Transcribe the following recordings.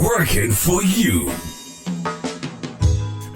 Working for you.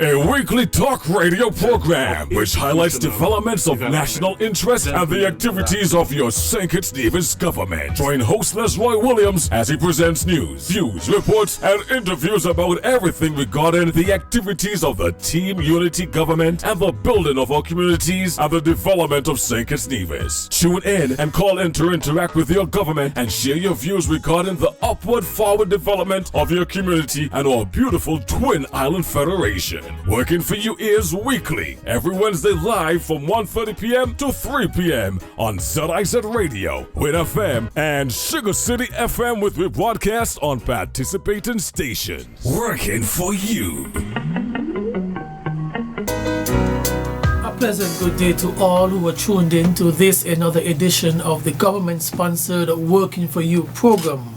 A weekly talk radio program which highlights developments of national interest and the activities of your St. Kitts Nevis government. Join host Roy Williams as he presents news, views, reports, and interviews about everything regarding the activities of the Team Unity government and the building of our communities and the development of St. Kitts Nevis. Tune in and call in to interact with your government and share your views regarding the upward forward development of your community and our beautiful Twin Island Federation. Working for You is weekly, every Wednesday live from 1:30 p.m. to 3 p.m. on ZIZ Radio, Win FM, and Sugar City FM with rebroadcast on participating stations. Working for You. A pleasant good day to all who are tuned in to this another edition of the government-sponsored Working for You program.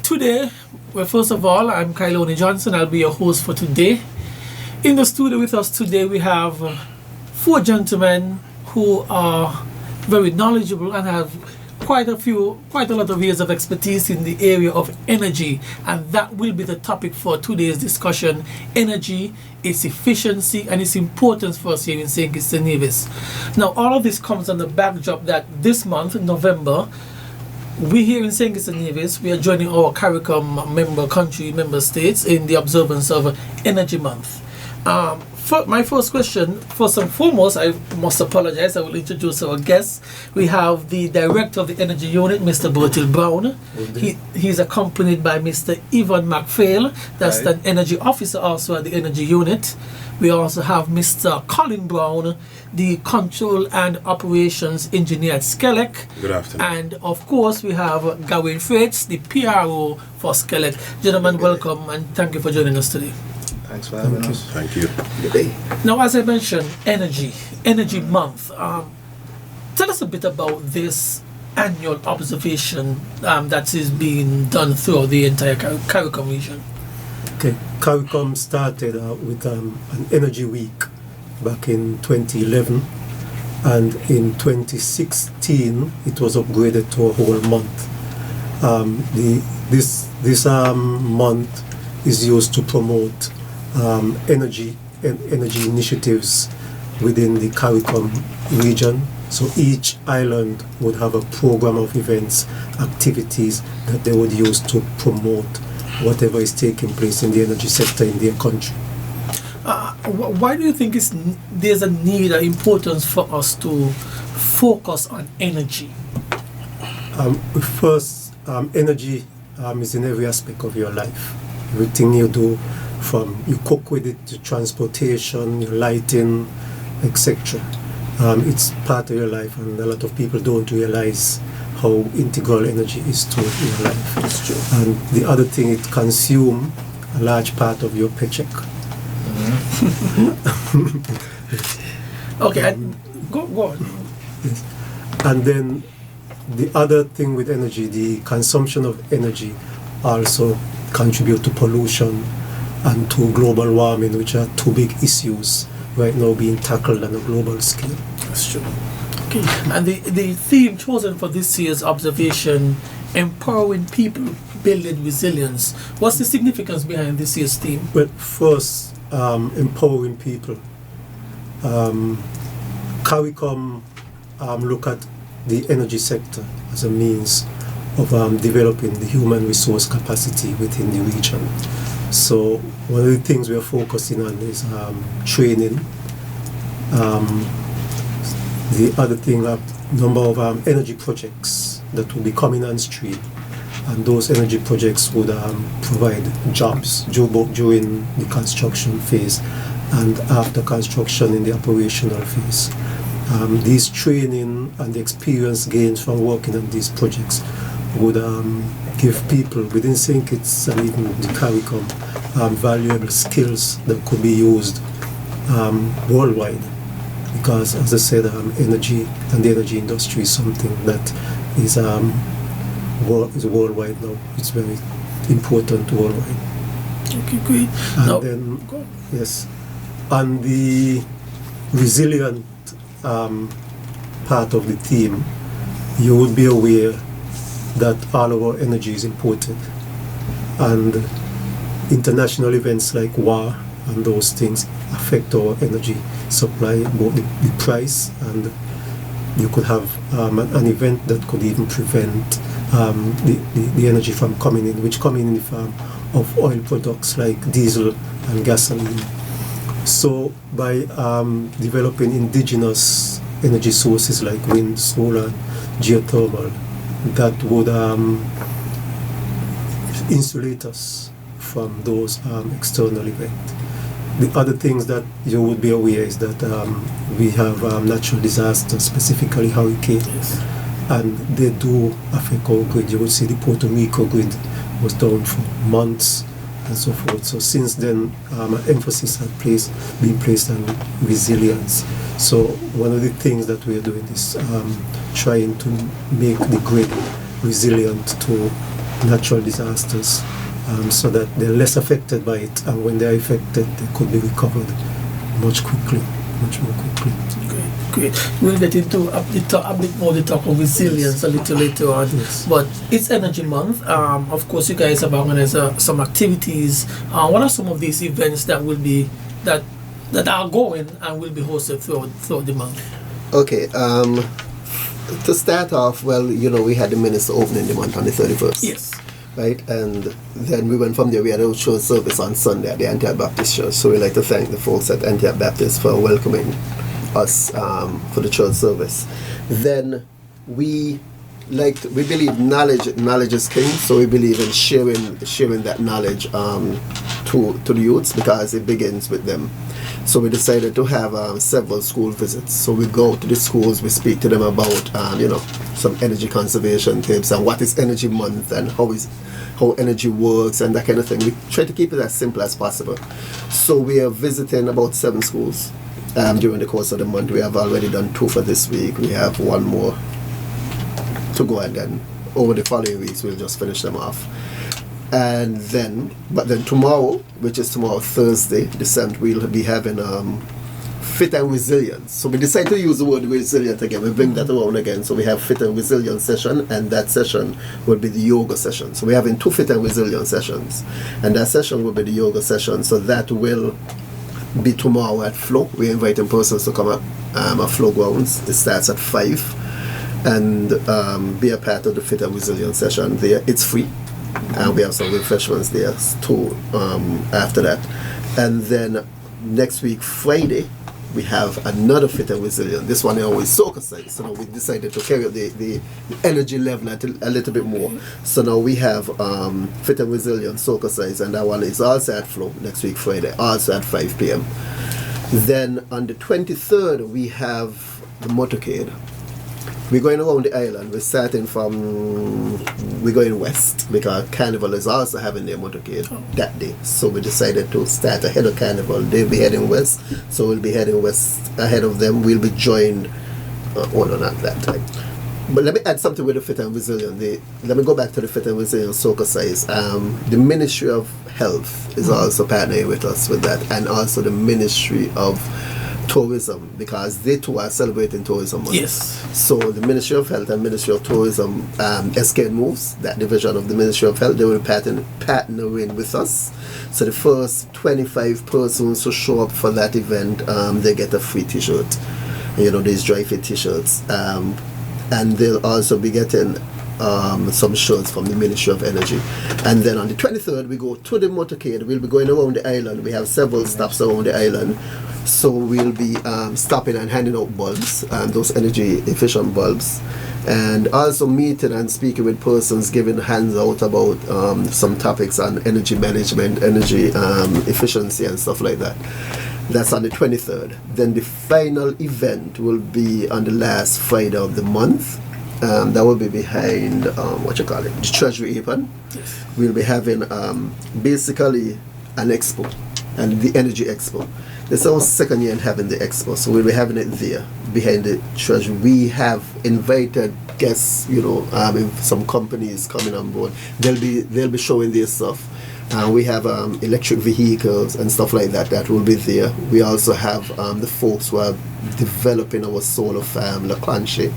Today, well, first of all, I'm Kyloni Johnson. I'll be your host for today. In the studio with us today, we have four gentlemen who are very knowledgeable and have quite a lot of years of expertise in the area of energy, and that will be the topic for today's discussion: energy, its efficiency, and its importance for us here in St. Kitts and Nevis. Now, all of this comes on the backdrop that this month, November, we here in St. Kitts and Nevis, we are joining our CARICOM member states in the observance of Energy Month. My first question, first and foremost, I must apologize. I will introduce our guests. We have the director of the Energy Unit, Mr. Bertil Brown. He's accompanied by Mr. Ivan McPhail, that's the energy officer also at the Energy Unit. We also have Mr. Colin Brown, the control and operations engineer at Skelec. Good afternoon. And of course, we have Gawain Freights, the PRO for Skelec. Gentlemen, welcome and thank you for joining us today. Thanks for having us. Thank you. Now, as I mentioned, Energy Month. Tell us a bit about this annual observation that is being done throughout the entire CARICOM region. Okay, CARICOM started with an Energy Week back in 2011, and in 2016 it was upgraded to a whole month. This month is used to promote energy initiatives within the CARICOM region. So each island would have a program of events, activities that they would use to promote whatever is taking place in the energy sector in their country. Why do you think there's a need, an importance for us to focus on energy? First, energy is in every aspect of your life. Everything you do, from you cook with it to transportation, your lighting, etc. It's part of your life, and a lot of people don't realize how integral energy is to your life. That's true. And the other thing, it consumes a large part of your paycheck. Okay, go on. Yes. And then the other thing with energy, the consumption of energy also contribute to pollution and to global warming, which are two big issues right now being tackled on a global scale. That's true. Okay, and the theme chosen for this year's observation, empowering people, building resilience. What's the significance behind this year's theme? Well, first, empowering people. CARICOM look at the energy sector as a means of developing the human resource capacity within the region. So one of the things we are focusing on is training. The other thing, a number of energy projects that will be coming on stream, and those energy projects would provide jobs during the construction phase and after construction in the operational phase. These training and the experience gained from working on these projects would give people within St. Kitts and even the CARICOM valuable skills that could be used worldwide. Because, as I said, energy and the energy industry is something that is worldwide now. It's very important worldwide. Okay, great. And then, yes, on the resilient part of the theme, you would be aware that all of our energy is imported, and international events like war and those things affect our energy supply, both the price, and you could have an event that could even prevent the energy from coming in, which coming in the form of oil products like diesel and gasoline. So by developing indigenous energy sources like wind, solar, geothermal, that would insulate us from those external events. The other things that you would be aware is that we have natural disasters, specifically hurricanes, and they do affect our grid. You will see the Puerto Rico grid was down for months and so forth. So since then, an emphasis has been placed on resilience. So one of the things that we are doing is trying to make the grid resilient to natural disasters, so that they're less affected by it, and when they're affected, they could be recovered much more quickly. Great. We'll get into a bit more the talk of resilience a little later on. Yes. But it's Energy Month. Of course, you guys have organized some activities. What are some of these events that will be that are going and will be hosted throughout the month? Okay. To start off, well, we had the minister opening the month on the 31st. Yes. Right, and then we went from there. We had a church service on Sunday at the Antioch Baptist Church. So we'd like to thank the folks at Antioch Baptist for welcoming us for the church service. Then we believe knowledge is king. So we believe in sharing that knowledge to the youths, because it begins with them. So we decided to have several school visits. So we go to the schools, we speak to them about some energy conservation tips and what is Energy Month and how energy works and that kind of thing. We try to keep it as simple as possible. So we are visiting about 7 schools during the course of the month. We have already done 2 for this week. We have 1 more to go, and then over the following weeks we'll just finish them off. And then tomorrow, which is tomorrow Thursday, the 7th, we'll be having fit and resilience. So we decided to use the word resilient again. We bring that around again. So we have fit and resilience session, and that session will be the yoga session. So we're having 2 fit and resilience sessions, and that session will be the yoga session. So that will be tomorrow at Flow. We're inviting persons to come up at Flow Grounds. It starts at 5, and be a part of the fit and resilience session there. It's free. And we have some refreshments there too after that. And then next week, Friday, we have another fit and resilience. This one is always soca side. So now we decided to carry up the energy level a little bit more. So now we have fit and resilience soca size, and that one is also at Flow next week, Friday, also at 5 p.m. Then on the 23rd, we have the motorcade. We're going around the island. We're going west, because Carnival is also having their motorcade that day. So we decided to start ahead of Carnival. They'll be heading west, so we'll be heading west ahead of them. We'll be joined, not that time. But let me add something with the fit and resilience. Let me go back to the fit and resilience soca size. The Ministry of Health is also partnering with us with that, and also the Ministry of Tourism, because they too are celebrating Tourism Month. Yes. So the Ministry of Health and Ministry of Tourism, SK Moves, that division of the Ministry of Health, they will be partnering with us. So the first 25 persons who show up for that event, they get a free t-shirt. These dry fit t-shirts. And they'll also be getting some shirts from the Ministry of Energy. And then on the 23rd, we go to the motorcade. We'll be going around the island. We have several stops around the island. So we'll be stopping and handing out bulbs, those energy efficient bulbs, and also meeting and speaking with persons, giving hands out about some topics on energy management, energy efficiency and stuff like that. That's on the 23rd. Then the final event will be on the last Friday of the month. That will be behind the Treasury Apron. Yes. We'll be having basically an expo, and the Energy Expo. This is our second year in having the expo, so we'll be having it there behind the Treasury. We have invited guests, some companies coming on board. They'll be showing their stuff. We have electric vehicles and stuff like that that will be there. We also have the folks who are developing our solar farm, La Clanche.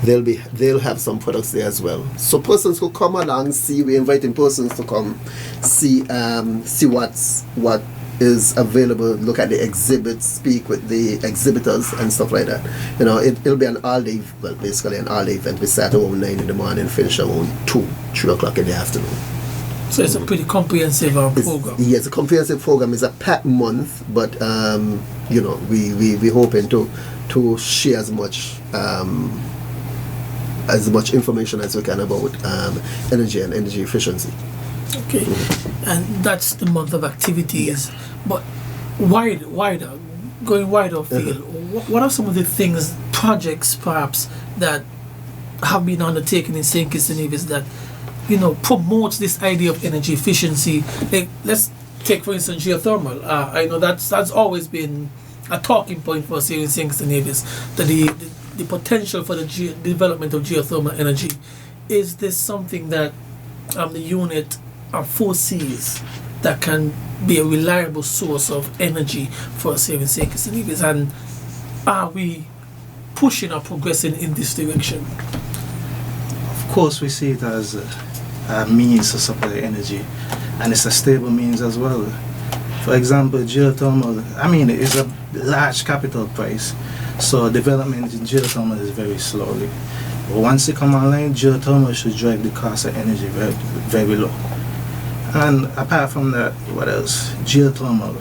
They'll have some products there as well. So persons who come along, we're inviting persons to come see what is available, look at the exhibits, speak with the exhibitors and stuff like that. You know, it'll be an all-day, well, basically an all-day event. We start around 9 in the morning, finish around 3 o'clock in the afternoon. So it's a pretty comprehensive program. Yes, a comprehensive program. Is a packed month, but you know, we hoping to share as much information as we can about energy and energy efficiency. Okay, and that's the month of activities. Yes. But wider, going wider afield, what are some of the things, projects perhaps, that have been undertaken in St. Kitts and Nevis that, you know, promotes this idea of energy efficiency? Like, let's take for instance geothermal. I know that's always been a talking point for us here in St. Kitts and Nevis, that the potential for the development of geothermal energy. Is this something that the unit foresees that can be a reliable source of energy for us here in St. Kitts and Nevis, and are we pushing or progressing in this direction? Of course, we see it as a means to supply energy, and it's a stable means as well. For example, geothermal, it's a large capital price, so development in geothermal is very slowly. But once it come online, geothermal should drive the cost of energy very, very low. And apart from that, what else? Geothermal.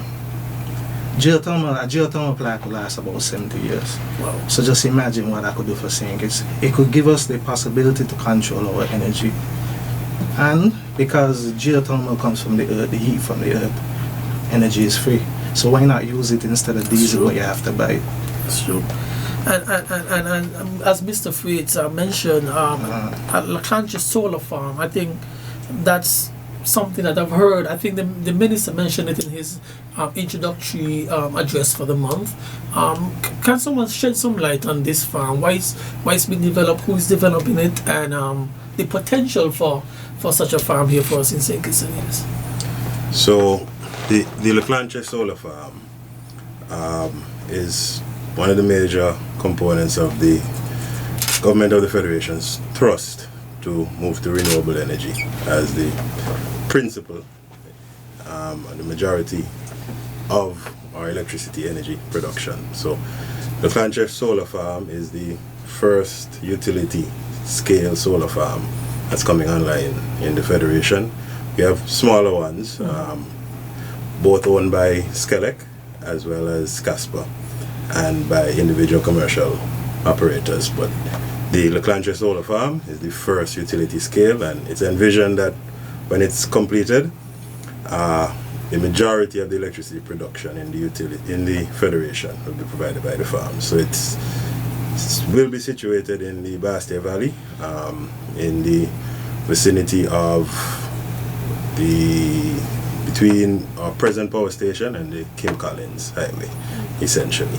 A geothermal plant could last about 70 years. Wow. So just imagine what I could do for St. Kitts. It could give us the possibility to control our energy. And because geothermal comes from the earth, the heat from the earth, energy is free. So why not use it instead of diesel where you have to buy it? That's true. And as Mr. Fritz mentioned, at La Clanche Solar Farm, I think that's something that I've heard. I think the minister mentioned it in his introductory address for the month. Can someone shed some light on this farm? Why it's being developed, who is developing it, and the potential for such a farm here for us in St. Kitts and Nevis? So the La Clanche Solar Farm is one of the major components of the Government of the Federation's thrust to move to renewable energy as the principal and the majority of our electricity energy production. So the Clanche Solar Farm is the first utility scale solar farm that's coming online in the Federation. We have smaller ones, both owned by Skelec as well as Casper, and by individual commercial operators. But the La Clanche Solar Farm is the first utility scale, and it's envisioned that when it's completed, the majority of the electricity production in the Federation will be provided by the farm. So it will be situated in the Bastia Valley, in the vicinity of between our present power station and the Kim Collins Highway, essentially.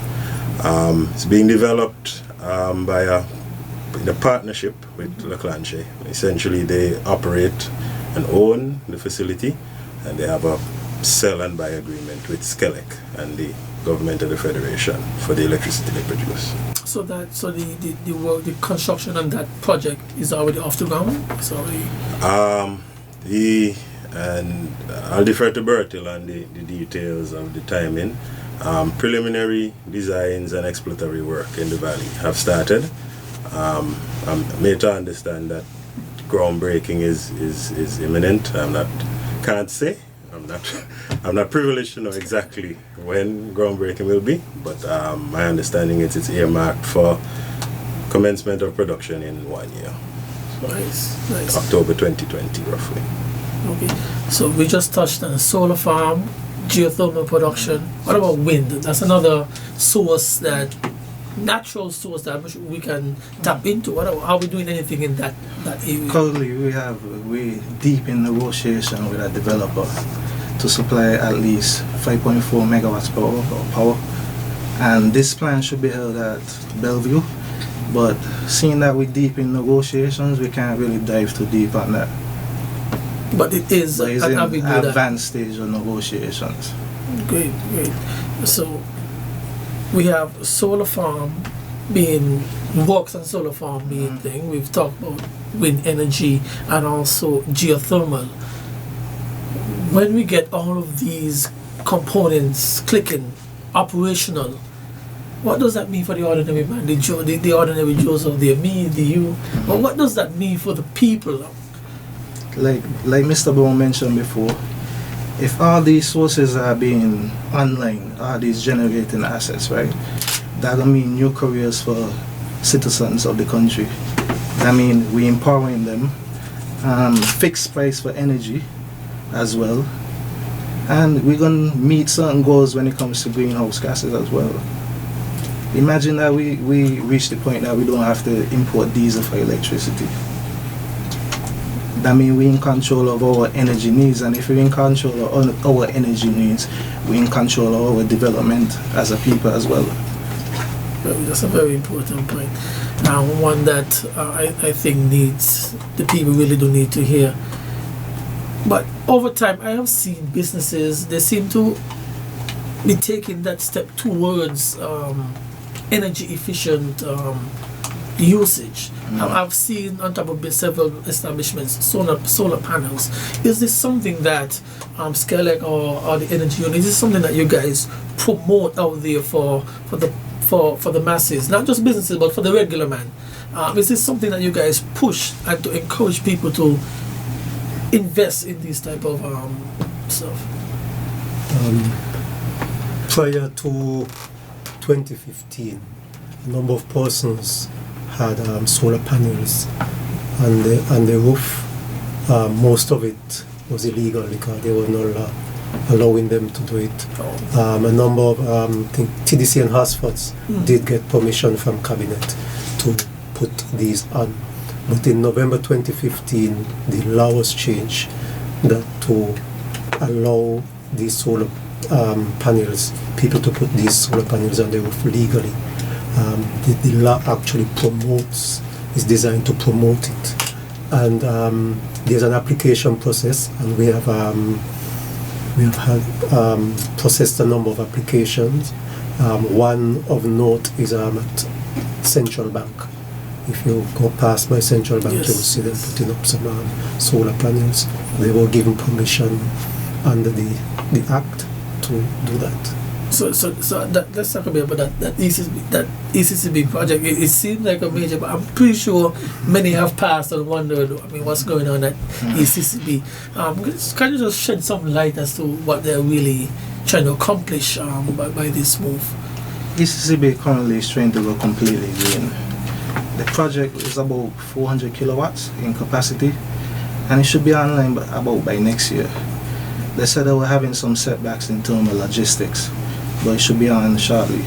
It's being developed in a partnership with La Clanche. Essentially, they operate and own the facility, and they have a sell and buy agreement with Skelec and the Government of the Federation for the electricity they produce. So the work, the construction on that project is already off the ground. It's already. And I'll defer to Bertil on the details of the timing. Preliminary designs and exploratory work in the valley have started. I'm made to understand that groundbreaking is imminent. Can't say. I'm not privileged to know exactly when groundbreaking will be, but my understanding is it's earmarked for commencement of production in 1 year. Nice. October 2020, roughly. Okay, so we just touched on solar farm, geothermal production. What about wind? That's another natural source that we can tap into. Are we doing anything in that area? Currently, we're deep in negotiation with a developer to supply at least 5.4 megawatts per power, and this plant should be held at Bellevue. But seeing that we're deep in negotiations, we can't really dive too deep on that. But it is But it's an in avenue that. advanced stage of negotiations. Great. So we have solar farm being works and solar farm being thing. We've talked about wind energy and also geothermal. When we get all of these components clicking, operational, what does that mean for the ordinary man, the ordinary Joes of the me, the you? Or what does that mean for the people? Like Mr. Brown mentioned before, if all these sources are being online, all these generating assets, right, that'll mean new careers for citizens of the country. I mean, we empowering them, fixed price for energy as well, and we're gonna meet certain goals when it comes to greenhouse gases as well. Imagine that we reach the point that we don't have to import diesel for electricity. That means we're in control of our energy needs, and if we're in control of our energy needs, we're in control of our development as a people as well. That's a very important point. One that I think needs, the people really do need to hear. But over time, I have seen businesses, they seem to be taking that step towards energy efficient usage. I've seen on top of several establishments solar panels. Is this something that Skelec or the energy unit, is this something that you guys promote out there for the masses, not just businesses but for the regular man? Is this something that you guys push and to encourage people to invest in this type of stuff? Prior to 2015, a number of persons had solar panels on the roof. Most of it was illegal because they were not allowing them to do it. A number of TDC and Hasfords did get permission from Cabinet to put these on. But in November 2015, the law was changed that to allow these solar panels, people to put these solar panels on the roof legally. The law actually is designed to promote it. And there's an application process, and we have processed a number of applications. One of note is at Central Bank. If you go past by Central Bank, Yes. you'll see them putting up some solar panels. They were given permission under the Act to do that. So let's talk a bit about that ECCB project. It seems like a major, but I'm pretty sure many have passed and wondered, what's going on at ECCB. Can you just shed some light as to what they're really trying to accomplish by this move? ECCB currently is trying to go completely green. The project is about 400 kilowatts in capacity, and it should be online about by next year. They said they were having some setbacks in terms of logistics, but it should be on shortly.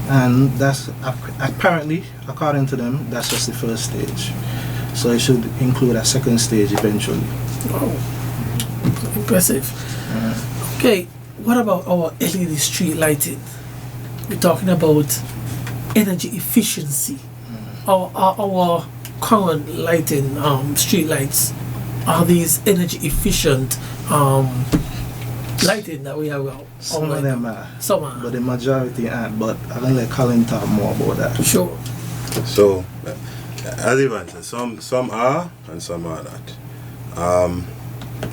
And that's apparently, according to them, that's just the first stage. So it should include a second stage eventually. Oh, impressive. Okay, what about our LED street lighting? We're talking about energy efficiency. Our current lighting, street lights, are these energy efficient lighting that we have out? Some of them are, Some are. but the majority aren't. But I'm going to let Colin talk more about that. Sure. So, as Ivan said, some are and some are not.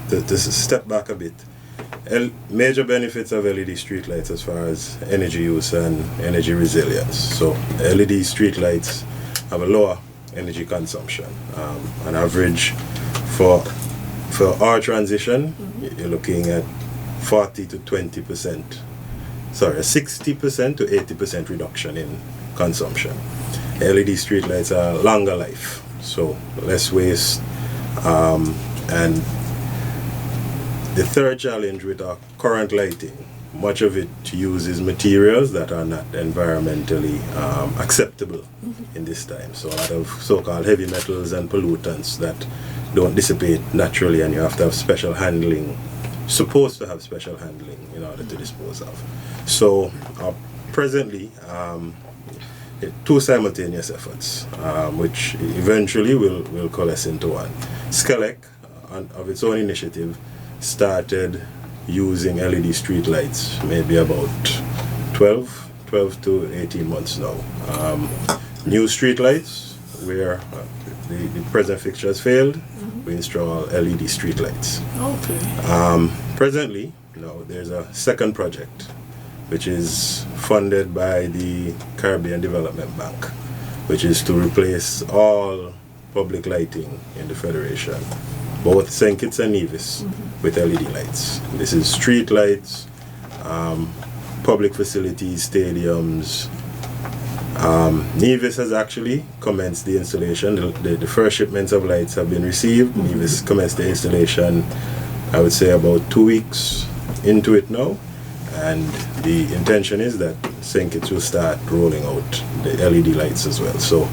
To step back a bit, major benefits of LED streetlights as far as energy use and energy resilience. So, LED streetlights have a lower energy consumption. On average, for our transition, you're looking at 40 to 20%, sorry, a 60% to 80% reduction in consumption. LED streetlights are longer life, so less waste. And the third challenge with our current lighting, much of it uses materials that are not environmentally acceptable in this time. So a lot of so-called heavy metals and pollutants that don't dissipate naturally, and you have to have special handling, supposed to have special handling in order to dispose of. So presently, two simultaneous efforts, which eventually will coalesce into one. Skelec of its own initiative, started using LED street lights maybe about 12 to 18 months now. New street lights where the present fixtures failed, we install LED street lights. Okay. Presently, there's a second project which is funded by the Caribbean Development Bank, which is to replace all public lighting in the Federation, both St. Kitts and Nevis, with LED lights. This is street lights, public facilities, stadiums. Nevis has actually commenced the installation. The first shipments of lights have been received. Nevis commenced the installation, I would say, about 2 weeks into it now. And the intention is that St. Kitts will start rolling out the LED lights as well. So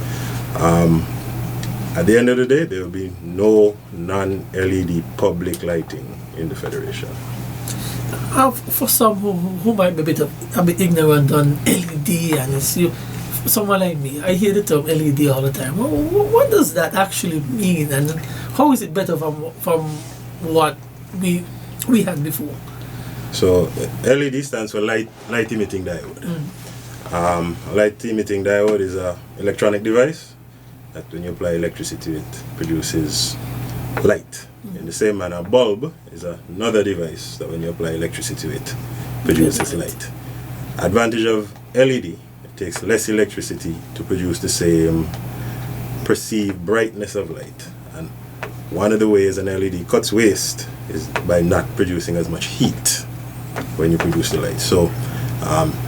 at the end of the day, there will be no non-LED public lighting in the Federation. For some who might be a bit ignorant on LED, and someone like me, I hear the term LED all the time. What does that actually mean, and how is it better from what we had before? So LED stands for light emitting diode. Light emitting diode is an electronic device that when you apply electricity it produces light. In the same manner, bulb is another device that when you apply electricity to it produces light. Advantage of LED, it takes less electricity to produce the same perceived brightness of light. And one of the ways an LED cuts waste is by not producing as much heat when you produce the light. So,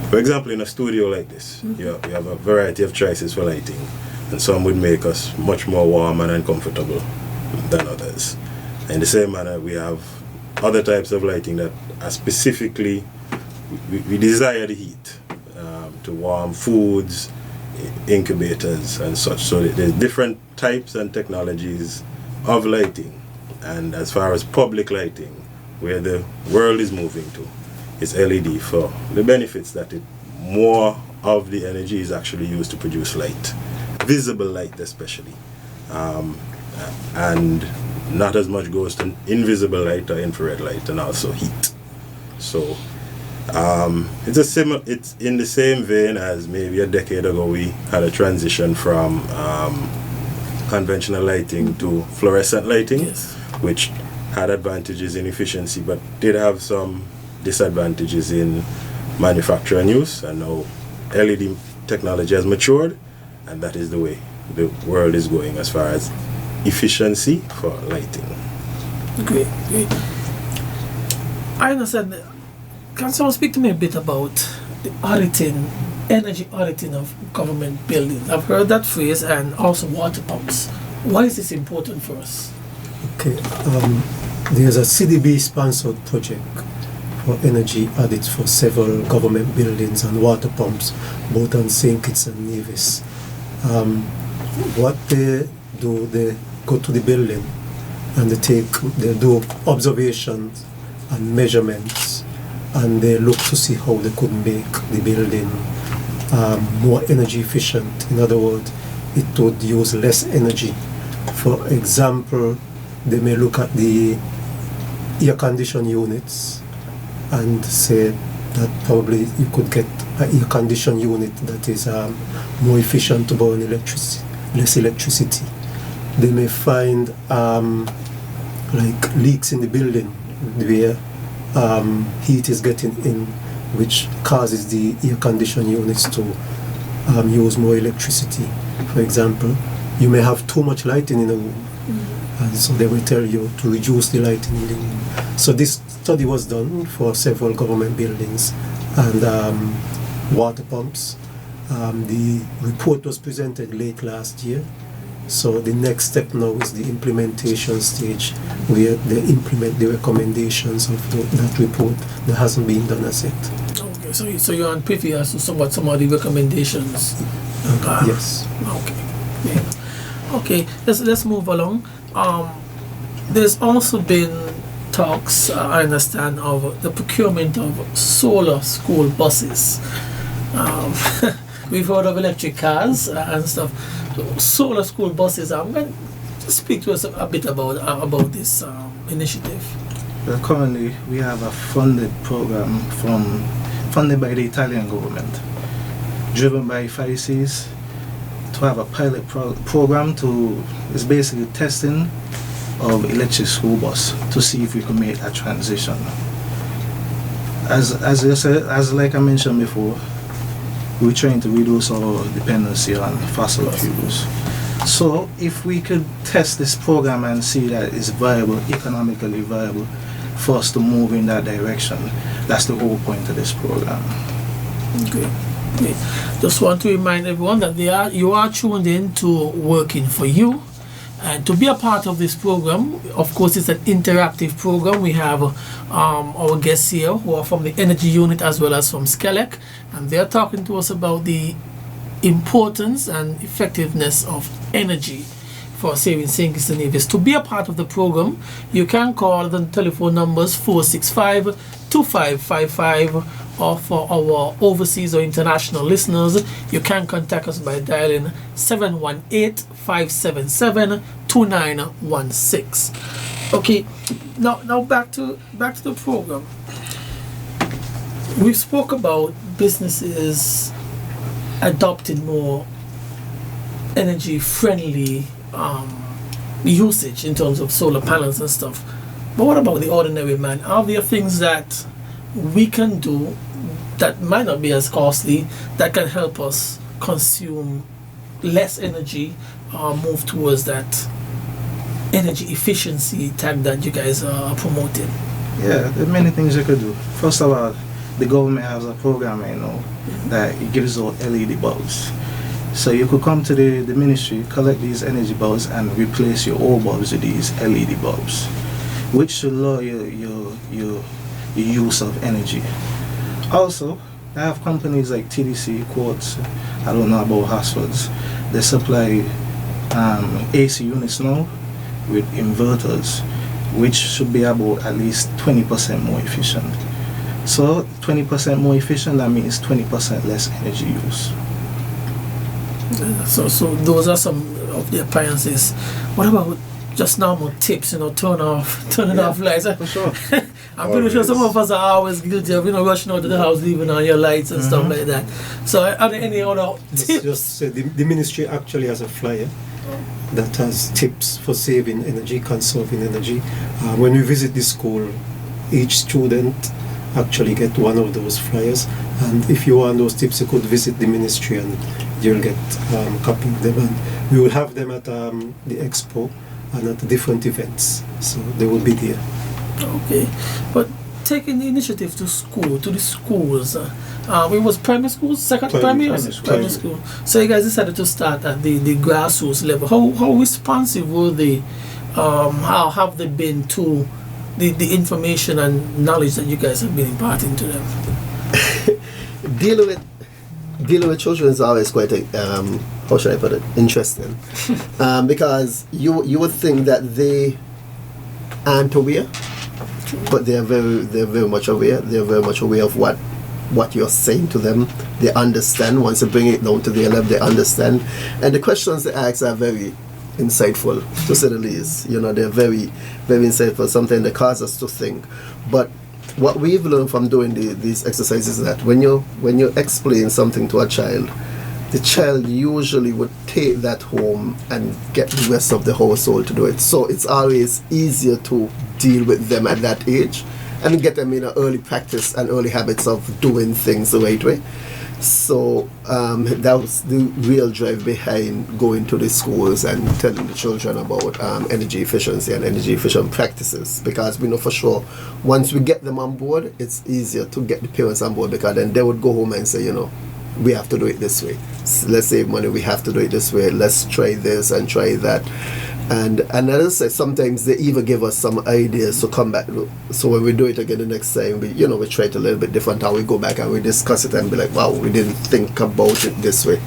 for example, in a studio like this, you have a variety of choices for lighting, and some would make us much more warm and uncomfortable than others. In the same manner, we have other types of lighting that are specifically, we desire the heat to warm foods, incubators and such. So there's different types and technologies of lighting. And as far as public lighting, where the world is moving to, is LED for the benefits that more of the energy is actually used to produce light, visible light especially, and not as much goes to invisible light or infrared light, and also heat. So it's in the same vein as maybe a decade ago we had a transition from conventional lighting to fluorescent lighting, which had advantages in efficiency but did have some disadvantages in manufacture and use. And now LED technology has matured, and that is the way the world is going as far as efficiency for lighting. Great. I understand. Can someone speak to me a bit about the auditing, energy auditing of government buildings? I've heard that phrase, and also water pumps. Why is this important for us? Okay, there's a CDB-sponsored project for energy audits for several government buildings and water pumps, both on St. Kitts and Nevis. What they do, they go to the building and they do observations and measurements, and they look to see how they could make the building more energy efficient. In other words, it would use less energy. For example, they may look at the air condition units and say that probably you could get an air condition unit that is more efficient to burn less electricity. They may find like leaks in the building where heat is getting in, which causes the air condition units to use more electricity. For example, you may have too much lighting in a room, and so they will tell you to reduce the lighting in the room. So this study was done for several government buildings and water pumps. The report was presented late last year. So the next step now is the implementation stage, where they implement the recommendations of that report that hasn't been done as yet. Okay, so you're on privy as to some of the recommendations. Yes. Okay. Yeah. Okay. Let's move along. There's also been talks, I understand, of the procurement of solar school buses. We've heard of electric cars and stuff. Solar school buses. speak to us a bit about this initiative. Currently, we have a funded program funded by the Italian government, driven by FICs, to have a pilot program is basically testing of electric school bus to see if we can make that transition. As you said, like I mentioned before, we're trying to reduce our dependency on fossil fuels. So if we could test this program and see that it's viable, economically viable, for us to move in that direction, that's the whole point of this program. Okay. Okay. Just want to remind everyone that you are tuned in to Working for You, and to be a part of this program, of course, it's an interactive program. We have our guests here who are from the energy unit as well as from SCELEC, and they're talking to us about the importance and effectiveness of energy for saving St. Kitts and Nevis. To be a part of the program, you can call the telephone numbers 465-2555, or for our overseas or international listeners, you can contact us by dialing 718-577-2916. Okay, now back to the program. We spoke about businesses adopting more energy friendly usage in terms of solar panels and stuff. But what about the ordinary man? Are there things that we can do that might not be as costly, that can help us consume less energy or move towards that energy efficiency tag that you guys are promoting? Yeah, there are many things you could do. First of all, the government has a program right now that it gives out LED bulbs. So you could come to the ministry, collect these energy bulbs and replace your old bulbs with these LED bulbs, which should lower your use of energy. Also, I have companies like TDC, Quartz, I don't know about Hasfords. They supply AC units now with inverters, which should be about at least 20% more efficient. So 20% more efficient, that means 20% less energy use. So those are some of the appliances. What about just normal tips, turning off lights? For sure. I'm pretty sure some of us are always guilty of, rushing out to the house, leaving on your lights and stuff like that. So are there any other tips? Just say the ministry actually has a flyer that has tips for saving energy, conserving energy. When we visit the school, each student actually get one of those flyers, and if you want those tips, you could visit the ministry and you'll get a copy of them, and we will have them at the expo and at different events, so they will be there. Okay, but taking the initiative to the schools, it was primary schools, primary school. So you guys decided to start at the grassroots level. How responsive were they? How have they been to the information and knowledge that you guys have been imparting to them? Dealing with children is always quite how should I put it, interesting, because you would think that they aren't aware, but they're very much aware. They're very much aware of what you're saying to them. They understand. Once you bring it down to their level, they understand, and the questions they ask are very insightful, to say the least. They're very, very insightful. Sometimes they cause us to think. But what we've learned from doing these exercises is that when you explain something to a child, the child usually would take that home and get the rest of the household to do it. So it's always easier to deal with them at that age and get them in an early practice and early habits of doing things the right way. So that was the real drive behind going to the schools and telling the children about energy efficiency and energy efficient practices, because we know for sure once we get them on board, it's easier to get the parents on board, because then they would go home and say, we have to do it this way. Let's save money, we have to do it this way. Let's try this and try that. And as I say, sometimes they even give us some ideas to come back. So when we do it again the next time, we try it a little bit different, how we go back and we discuss it and be like, wow, we didn't think about it this way.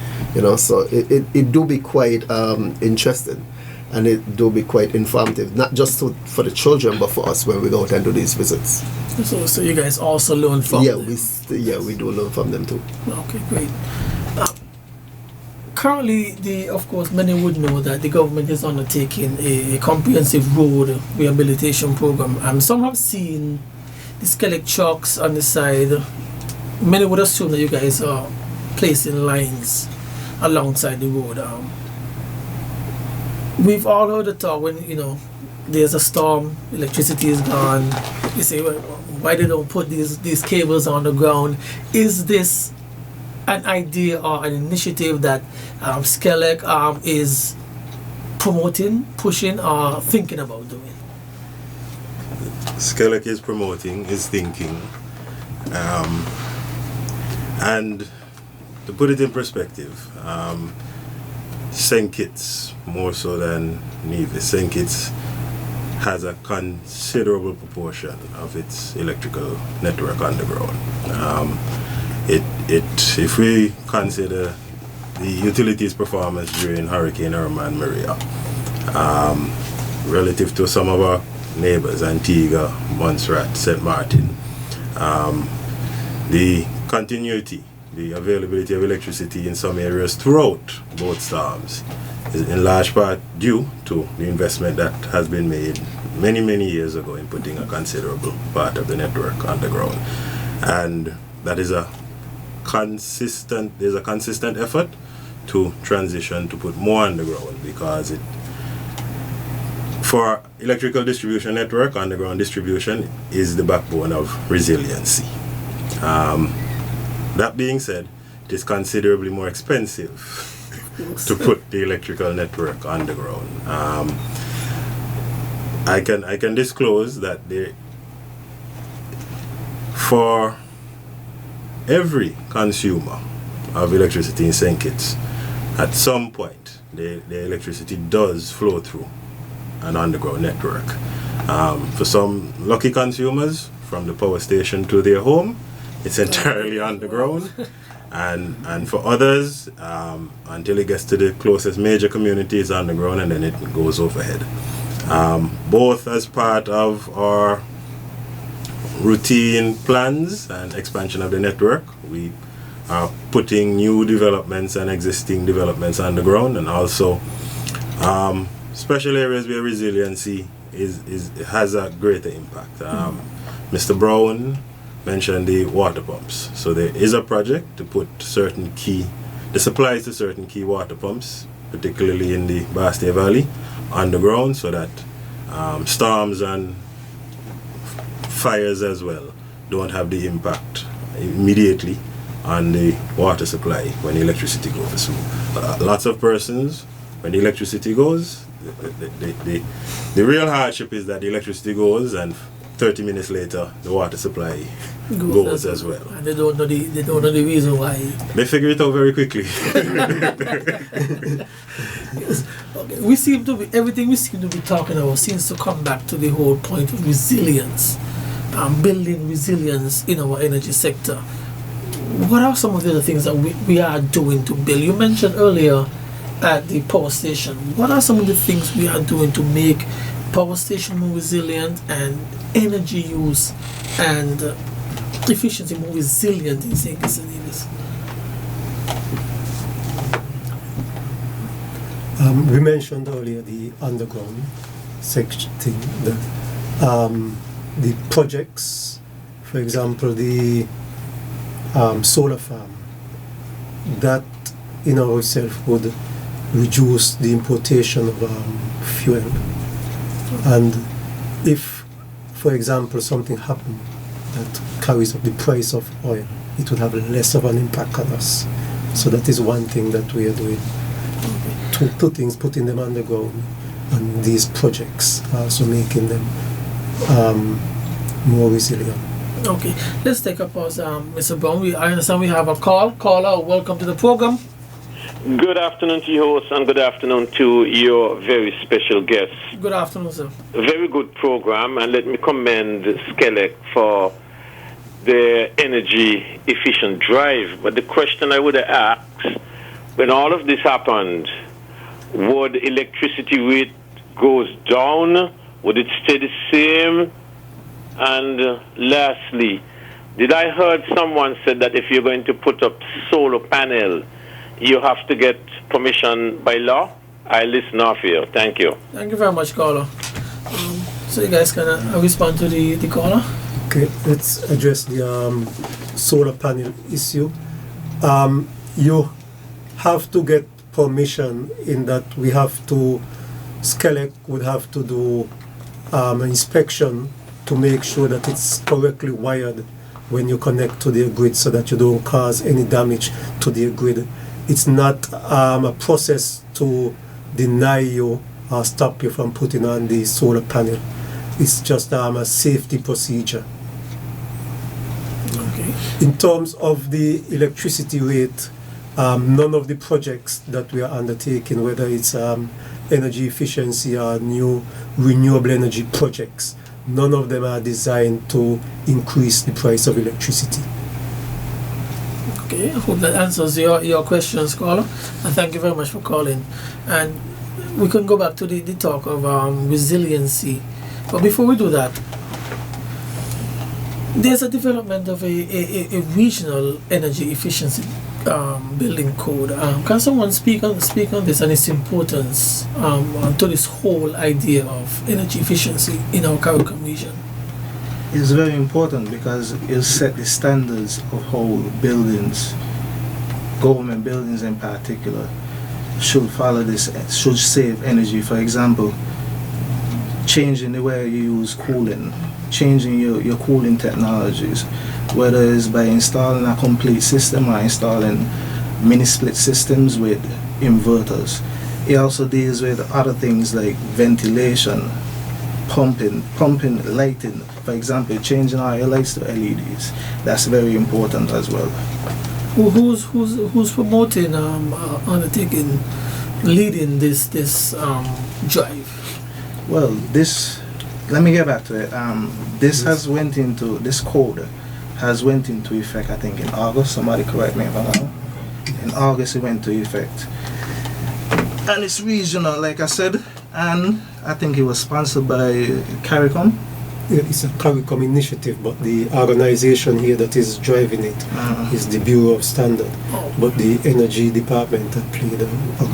So it do be quite interesting, and it do be quite informative, not just for the children, but for us when we go out and do these visits. So you guys also learn from them? We do learn from them too. Okay, great. currently, of course, many would know that the government is undertaking a comprehensive road rehabilitation program. Some have seen the skeleton trucks on the side. Many would assume that you guys are placing lines alongside the road. We've all heard the talk when, there's a storm, electricity is gone. You say, well, why they don't put these cables on the ground? Is this an idea or an initiative that Skelec is promoting, pushing, or thinking about doing? Skelec is promoting, is thinking. And to put it in perspective, St. Kitts, more so than Nevis, St. Kitts has a considerable proportion of its electrical network underground. If we consider the utilities performance during Hurricane Irma and Maria, relative to some of our neighbors, Antigua, Montserrat, St. Martin, the continuity, the availability of electricity in some areas throughout both storms is in large part due to the investment that has been made many years ago in putting a considerable part of the network underground. And that is there's a consistent effort to transition to put more underground, because for electrical distribution network, underground distribution is the backbone of resiliency. That being said, it is considerably more expensive to put the electrical network underground. I can disclose that for every consumer of electricity in St. Kitts, at some point the electricity does flow through an underground network. For some lucky consumers, from the power station to their home, it's entirely underground. And for others, until it gets to the closest major community, it's underground, and then it goes overhead. Both as part of our routine plans and expansion of the network, we are putting new developments and existing developments underground, and also special areas where resiliency has a greater impact. Mr. Brown mentioned the water pumps. So there is a project to put the supplies to certain key water pumps, particularly in the Bastille Valley, underground, so that storms and fires as well don't have the impact immediately on the water supply when electricity goes. So lots of persons, when the electricity goes, the real hardship is that the electricity goes and 30 minutes later the water supply goes as well. And they don't know the reason why. They figure it out very quickly. Yes. Okay. Everything we seem to be talking about seems to come back to the whole point of resilience, building resilience in our energy sector. What are some of the other things that we are doing to build? You mentioned earlier at the power station. What are some of the things we are doing to make power station more resilient and energy use and efficiency more resilient in St. Kitts and Nevis? We mentioned earlier the underground section thing, the projects, for example, the solar farm, that in of itself would reduce the importation of fuel. And if, for example, something happened that carries up the price of oil, it would have less of an impact on us. So that is one thing that we are doing. Two things, putting them underground, and these projects, also making them more resilient. Okay, let's take a pause, Mr. Brown. I understand we have a call. Caller, welcome to the program. Good afternoon to your host, and good afternoon to your very special guests. Good afternoon, sir. A very good program, and let me commend Skelec for their energy efficient drive. But the question I would have asked, when all of this happened, would electricity rate goes down? Would it stay the same? And lastly, did I heard someone said that if you're going to put up solar panel, you have to get permission by law. I listen off here. Thank you. Thank you very much, caller. So you guys can respond to the caller? Okay, let's address the solar panel issue. You have to get permission in that we have to, SCELEC would have to do an inspection to make sure that it's correctly wired when you connect to the grid so that you don't cause any damage to the grid. It's not a process to deny you or stop you from putting on the solar panel. It's just a safety procedure. Okay. In terms of the electricity rate, none of the projects that we are undertaking, whether it's energy efficiency or new renewable energy projects, none of them are designed to increase the price of electricity. Okay, I hope that answers your questions, caller. And thank you very much for calling. And we can go back to the talk of resiliency. But before we do that, there's a development of a regional energy efficiency building code. Can someone speak on this and its importance to this whole idea of energy efficiency in our CARICOM region? It's very important because it'll set the standards of how buildings, government buildings in particular, should follow this, should save energy. For example, changing the way you use cooling, changing your cooling technologies, whether it's by installing a complete system or installing mini-split systems with inverters. It also deals with other things like ventilation, pumping, lighting. For example, changing our lights to LEDs. That's very important as well. Who's promoting, undertaking, leading this drive? Well, let me get back to it. This code has went into effect, I think, in August. Somebody correct me if I'm wrong. In August, it went into effect. And it's regional, like I said, and I think it was sponsored by CARICOM. Yeah, it's a CARICOM initiative, but the organization here that is driving it is the Bureau of Standard. But the Energy Department have played a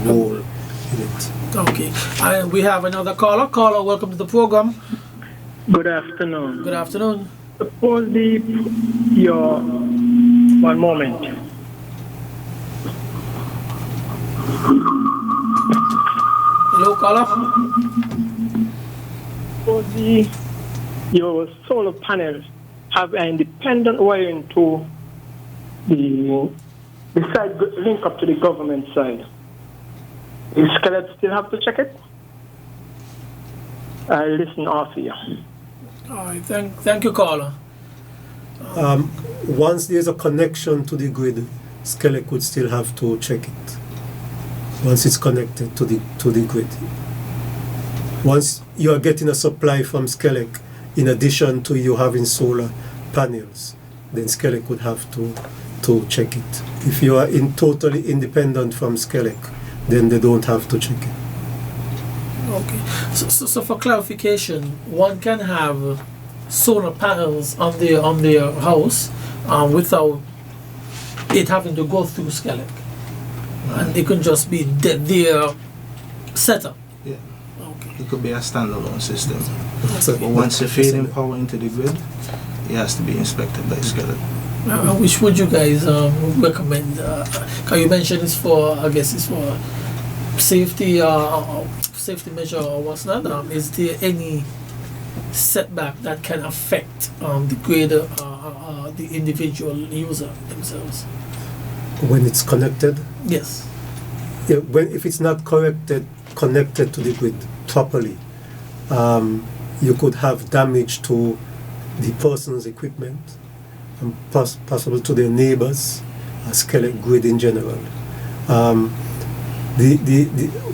role in it. Okay. And we have another caller. Caller, welcome to the program. Good afternoon. Good afternoon. Suppose one moment. Hello, caller. Suppose your solar panels have an independent wiring to the side link up to the government side. Is SCELEC still have to check it? I listen off here. All right, thank you, caller. Once there's a connection to the grid, SCELEC would still have to check it. Once it's connected to the grid. Once you are getting a supply from SCELEC, in addition to you having solar panels, then SCELEC would have to check it. If you are totally independent from SCELEC, then they don't have to check it. Okay. So for clarification, one can have solar panels on their house without it having to go through SCELEC, and it can just be their setup. Yeah. Okay. It could be a standalone system. So But once you're feeding power into the grid, it has to be inspected by SCELEC. Which would you guys recommend? Can you mention it's for? I guess it's for safety, safety measure or what's not. Is there any setback that can affect the grader, the individual user themselves? when it's connected, Yes. yeah, if it's not connected to the grid properly, you could have damage to the person's equipment and possible to their neighbors, SCELEC grid in general.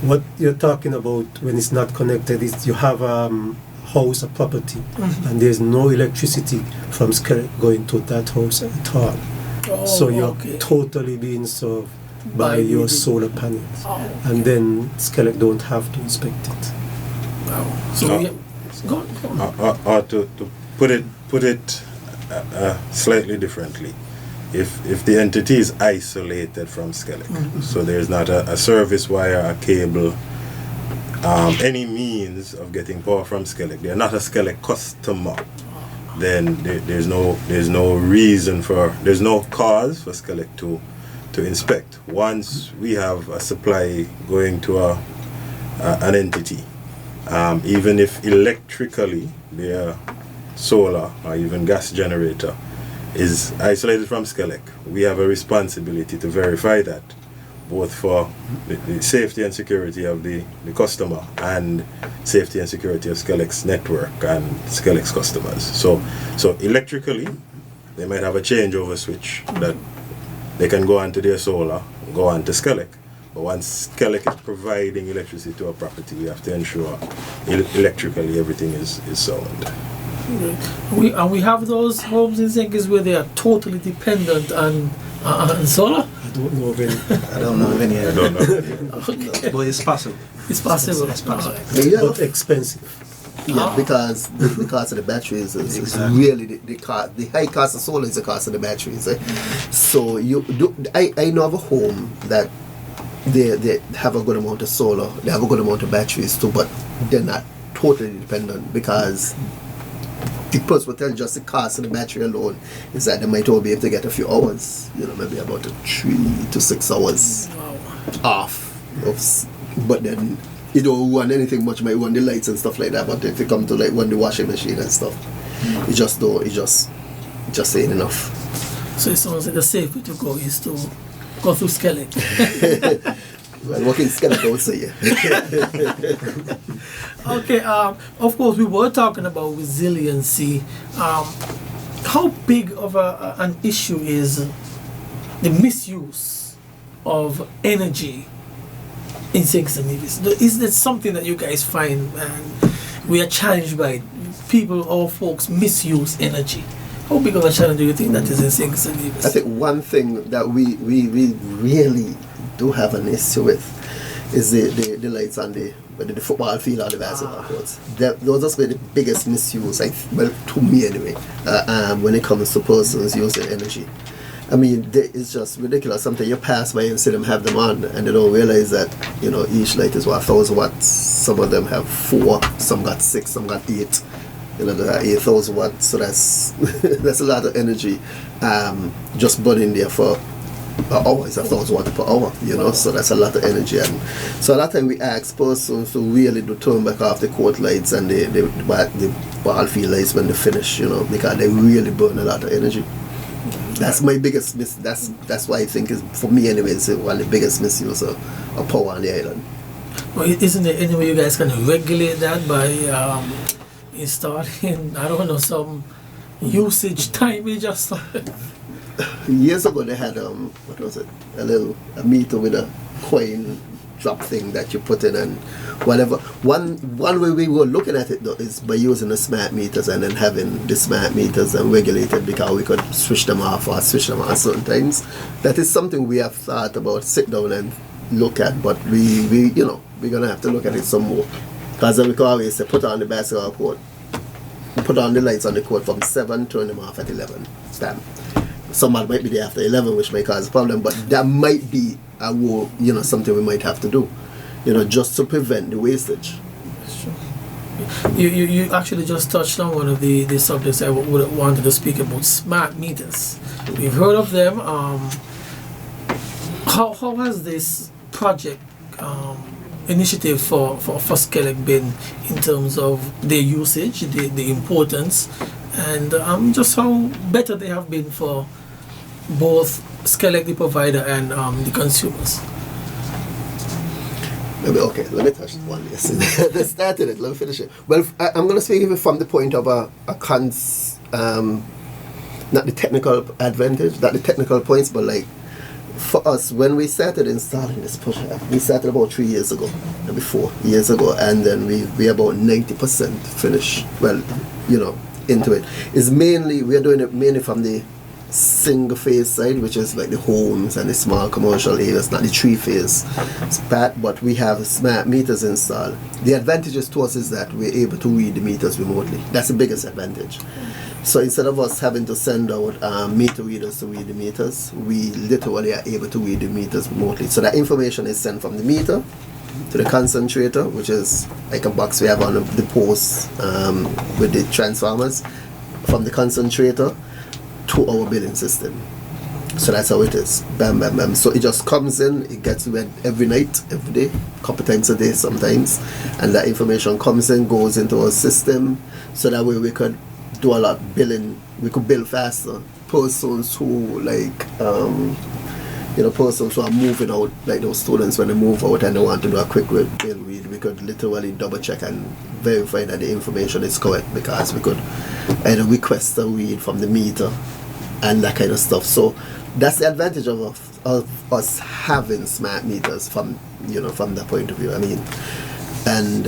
What you're talking about when it's not connected is you have a house, a property, and there's no electricity from SCELEC going to that house at all. Oh, So you're okay. totally being served By by your the- solar panels. Oh, And then SCELEC don't have to inspect it. wow. So Oh. we go on. Or to put it slightly differently, if the entity is isolated from Skelec, so there's not a service wire, a cable, any means of getting power from Skelec, they're not a Skelec customer, then there's no cause for Skelec to inspect. Once we have a supply going to an entity, even if electrically their solar or even gas generator is isolated from Skelec, we have a responsibility to verify that, both for the safety and security of the customer and safety and security of Skelec's network and Skelec's customers. So electrically, they might have a changeover switch that they can go onto their solar, go on to Skelec. But once Skelec is providing electricity to a property, we have to ensure electrically everything is sound. We have those homes in St. where they are totally dependent on solar. I don't know of any. I don't know of any. I don't know. Okay. But it's possible. It's possible. It's possible. But expensive. Yeah, because the cost of the batteries is Exactly. really the high cost of solar is the cost of the batteries. So I know of a home that they have a good amount of solar, they have a good amount of batteries too, but they're not totally dependent, because the person will tell you just the cost of the battery alone is that they might only be able to get a few hours, maybe about 3 to 6 hours off. But then you don't want anything much, might want the lights and stuff like that, but if you come to run the washing machine and stuff, it just ain't enough. So it sounds like the safe way to go is to go through Skelec. Well, working Skelec, I would say, yeah. Okay, of course, we were talking about resiliency. How big of an issue is the misuse of energy in St. Nevis? Is that something that you guys find we are challenged by? People or folks misuse energy. How big of a challenge do you think that is in St. Nevis? I think one thing that we really do have an issue with is the lights on the football field or the basketball courts. Those are the biggest misuse, to me anyway, when it comes to persons using energy. I mean, it's just ridiculous. Sometimes you pass by and see them have them on, and they don't realize that each light is 1,000 watts. Some of them have 4, some got 6, some got 8. They got 8,000 watts. So that's that's a lot of energy just burning there for an hour. It's 1,000 watts per hour. So that's a lot of energy. And so a lot of time we ask persons to really do turn back off the court lights and the ball field lights when they finish. Because they really burn a lot of energy. That's my biggest that's why I think is, for me anyway, it's one of the biggest misuse of power on the island. Well, isn't there any way you guys can regulate that by installing, I don't know, some usage timing or something? Years ago they had what was it? A meter with a coin drop thing that you put in and whatever. One way we were looking at it though is by using the smart meters and then having the smart meters and regulated, because we could switch them off or switch them on certain times. That is something we have thought about, sit down and look at, but we're gonna have to look at it some more. Because we can always say put on the basketball court, put on the lights on the court from 7, turn them off at 11. Bam. Someone might be there after 11, which may cause a problem, but that might be something we might have to do, just to prevent the wastage. That's true. You actually just touched on one of the subjects I would wanted to speak about, smart meters. We've heard of them. How has this project initiative for Skelec been in terms of their usage, the importance, and just how better they have been for both Skelec, the provider, and the consumers? Okay, let me touch one. Yes, they started it. Let me finish it. Well, I'm going to speak from the point of not the technical advantage, not the technical points, but like for us, when we started installing this project, we started about 3 years ago, maybe 4 years ago, and then we about 90% finished. Well, into it. It's mainly, we are doing it mainly from the single phase side, which is like the homes and the small commercial areas, not the 3-phase spat, but we have smart meters installed. The advantages to us is that we're able to read the meters remotely. That's the biggest advantage. So instead of us having to send out meter readers to read the meters, we literally are able to read the meters remotely. So that information is sent from the meter to the concentrator, which is like a box we have on the post with the transformers, from the concentrator to our billing system. So that's how it is. Bam, bam, bam. So it just comes in, it gets read every night, every day, a couple times a day sometimes, and that information comes in, goes into our system, so that way we could do a lot of billing. We could bill faster. Persons who persons who are moving out, like those students when they move out and they want to do a quick bill read, we could literally double check and verify that the information is correct, because we could either request a read from the meter and that kind of stuff. So that's the advantage of us having smart meters from that point of view. I mean, and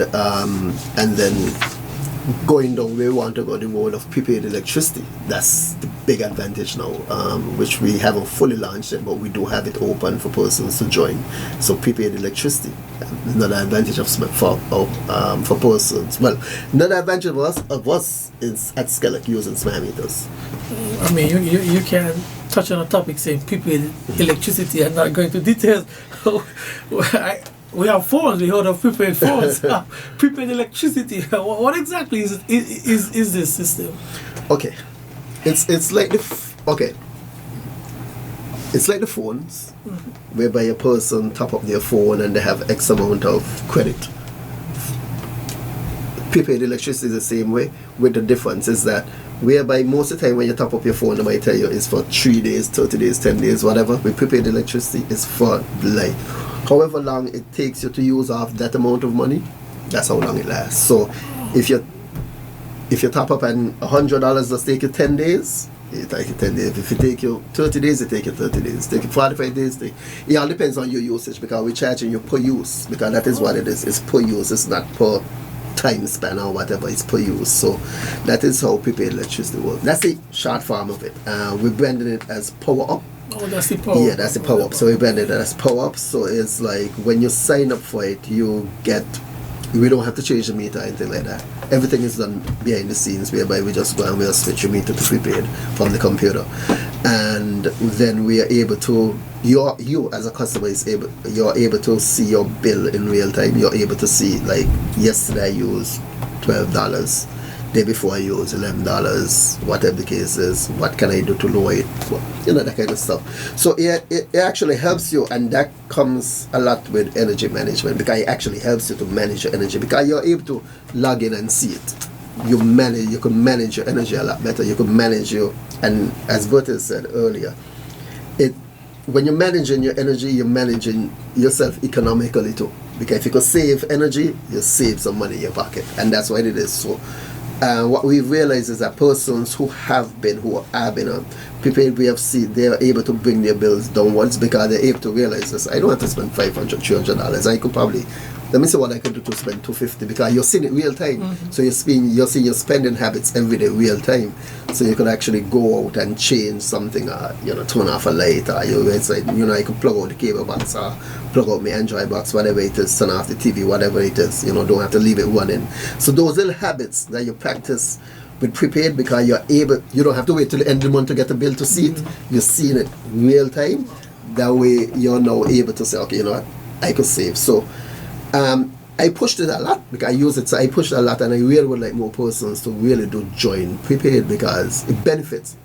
then going down where we want to go, the role of prepaid electricity. That's the big advantage now, which we haven't fully launched yet, but we do have it open for persons to join. So prepaid electricity, another advantage for persons. Well, another advantage of us is at Skelec using smart meters. I mean, you can touch on a topic saying prepaid electricity and not going into details. We have phones. We heard of prepaid phones. Prepaid electricity. What exactly is this system? Okay, it's like it's like the phones, whereby a person top up their phone and they have X amount of credit. Prepaid electricity is the same way, with the difference is that whereby most of the time when you top up your phone, they might tell you it's for 3 days, 30 days, 10 days, whatever. With prepaid electricity, it's for life. However long it takes you to use off that amount of money, that's how long it lasts. So if you top up and $100 does take you 10 days, it take you 10 days. If it take you 30 days, it take you 30 days. Take you 45 days. It all depends on your usage, because we're charging you per use, because that is what it is. It's per use. It's not per time span or whatever. It's per use. So that is how prepaid electricity works. That's the short form of it. We're branding it as Power Up. Oh, that's the Power Up. Yeah, that's the Power Up. So we branded it as Power Up. So it's like when you sign up for it, we don't have to change the meter or anything like that. Everything is done behind the scenes, whereby we just go and we'll switch your meter to prepaid from the computer. And then we are able to, you as a customer you're able to see your bill in real time. You're able to see, like, yesterday I used $12, day before I used $11, whatever the case is. What can I do to lower it? That kind of stuff. So it actually helps you, and that comes a lot with energy management, because it actually helps you to manage your energy, because you're able to log in and see it. You can manage your energy a lot better. You can manage and as Bertil said earlier, when you're managing your energy, you're managing yourself economically too. Because if you could save energy, you save some money in your pocket, and that's what it is. So what we've realized is that persons who have been on prepaid VFC, they are able to bring their bills downwards, because they're able to realize this. I don't have to spend $500, $300. I could probably, let me see what I can do to spend $250, because you're seeing it real time. Mm-hmm. So you're seeing your spending habits every day real time. So you could actually go out and change something, turn off a light, or I could plug out the cable box, or plug out my Android box, whatever it is, turn off the TV, whatever it is. Don't have to leave it running. So those little habits that you practice with prepaid, because you don't have to wait till the end of the month to get a bill to see it. You're seeing it real time. That way you're now able to say, okay, I could save. So I pushed it a lot, because I use it, so I pushed it a lot, and I really would like more persons to really do join prepaid, because it benefits,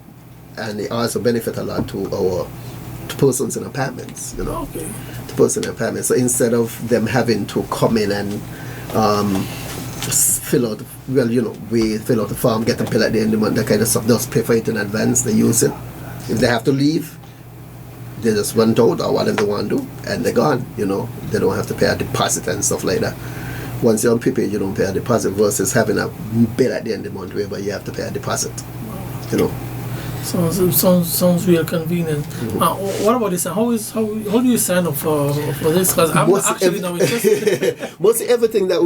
and it also benefits a lot to persons in apartments, Okay. To persons in apartments. So instead of them having to come in and fill out the form, get a bill at the end of the month, that kind of stuff, just pay for it in advance, they use it. If they have to leave, they just run out or whatever they want to do, and they're gone. They don't have to pay a deposit and stuff like that. Once you're on prepaid, you don't pay a deposit, versus having a bill at the end of the month whereby you have to pay a deposit. Sounds real convenient. Mm-hmm. What about this? How do you sign up for this? Because I'm actually now interested. Mostly everything that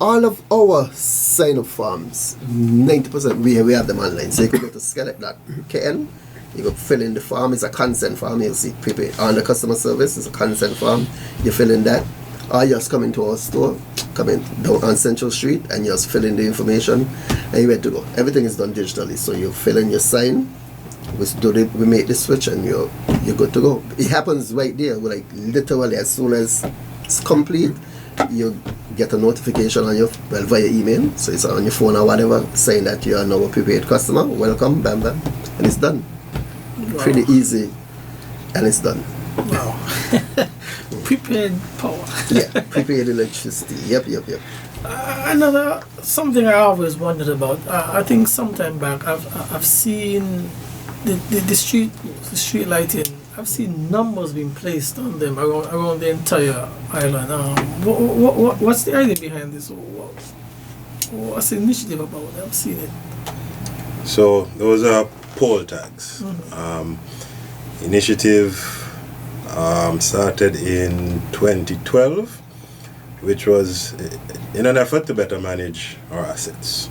all of our sign-up forms, 90% we have them online. So you can go to skelec.kn, you go fill in the form. It's a consent form. You'll see prepaid. On the customer service, it's a consent form. You fill in that. Or you just come into our store, come in down on Central Street, and you just fill in the information, and you're ready to go. Everything is done digitally. So you fill in your sign, we make the switch, and you're good to go. It happens right there. Like literally as soon as it's complete, you get a notification on your via email, so it's on your phone or whatever, saying that you are now a prepaid customer. Welcome, bam bam, and it's done. Wow. Pretty easy, and it's done. Wow. Prepaid power. Yeah, prepaid electricity. Yep. Another something I always wondered about. I think sometime back I've seen the street lighting. I've seen numbers being placed on them around the entire island. What's the idea behind this? What's the initiative about? I've seen it. So those are pole tags. Initiative started in 2012, which was in an effort to better manage our assets.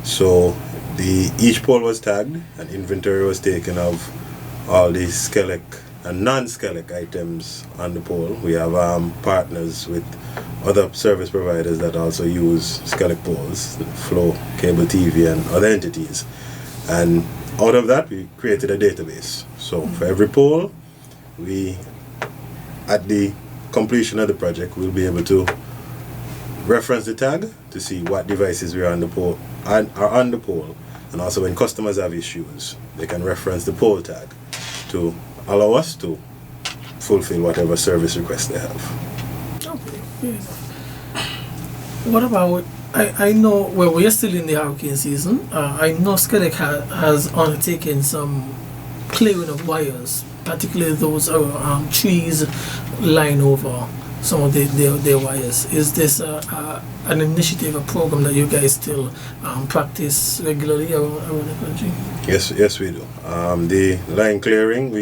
So each pole was tagged, and inventory was taken of all the Skelec and non-Skelec items on the pole. We have partners with other service providers that also use Skelec poles, Flow, Cable TV, and other entities. And out of that, we created a database. So for every pole, at the completion of the project, we'll be able to reference the tag to see what devices are on the pole, and also when customers have issues, they can reference the pole tag to allow us to fulfill whatever service request they have. Okay, good. What about, I know, well, we're still in the hurricane season. I know Skelec has undertaken some clearing of wires, particularly those trees lying over some of their wires. Is this an initiative, a program that you guys still practice regularly around the country? Yes, we do. The line clearing,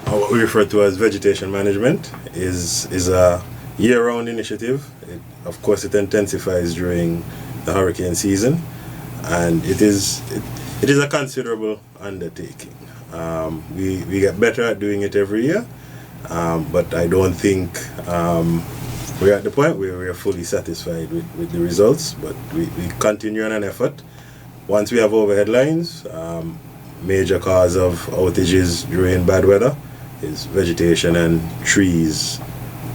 what we refer to as vegetation management, is a year-round initiative. Of course, it intensifies during the hurricane season, and it is a considerable undertaking. We get better at doing it every year, but I don't think we're at the point where we are fully satisfied with the results, but we continue on an effort. Once we have overhead lines, major cause of outages during bad weather is vegetation and trees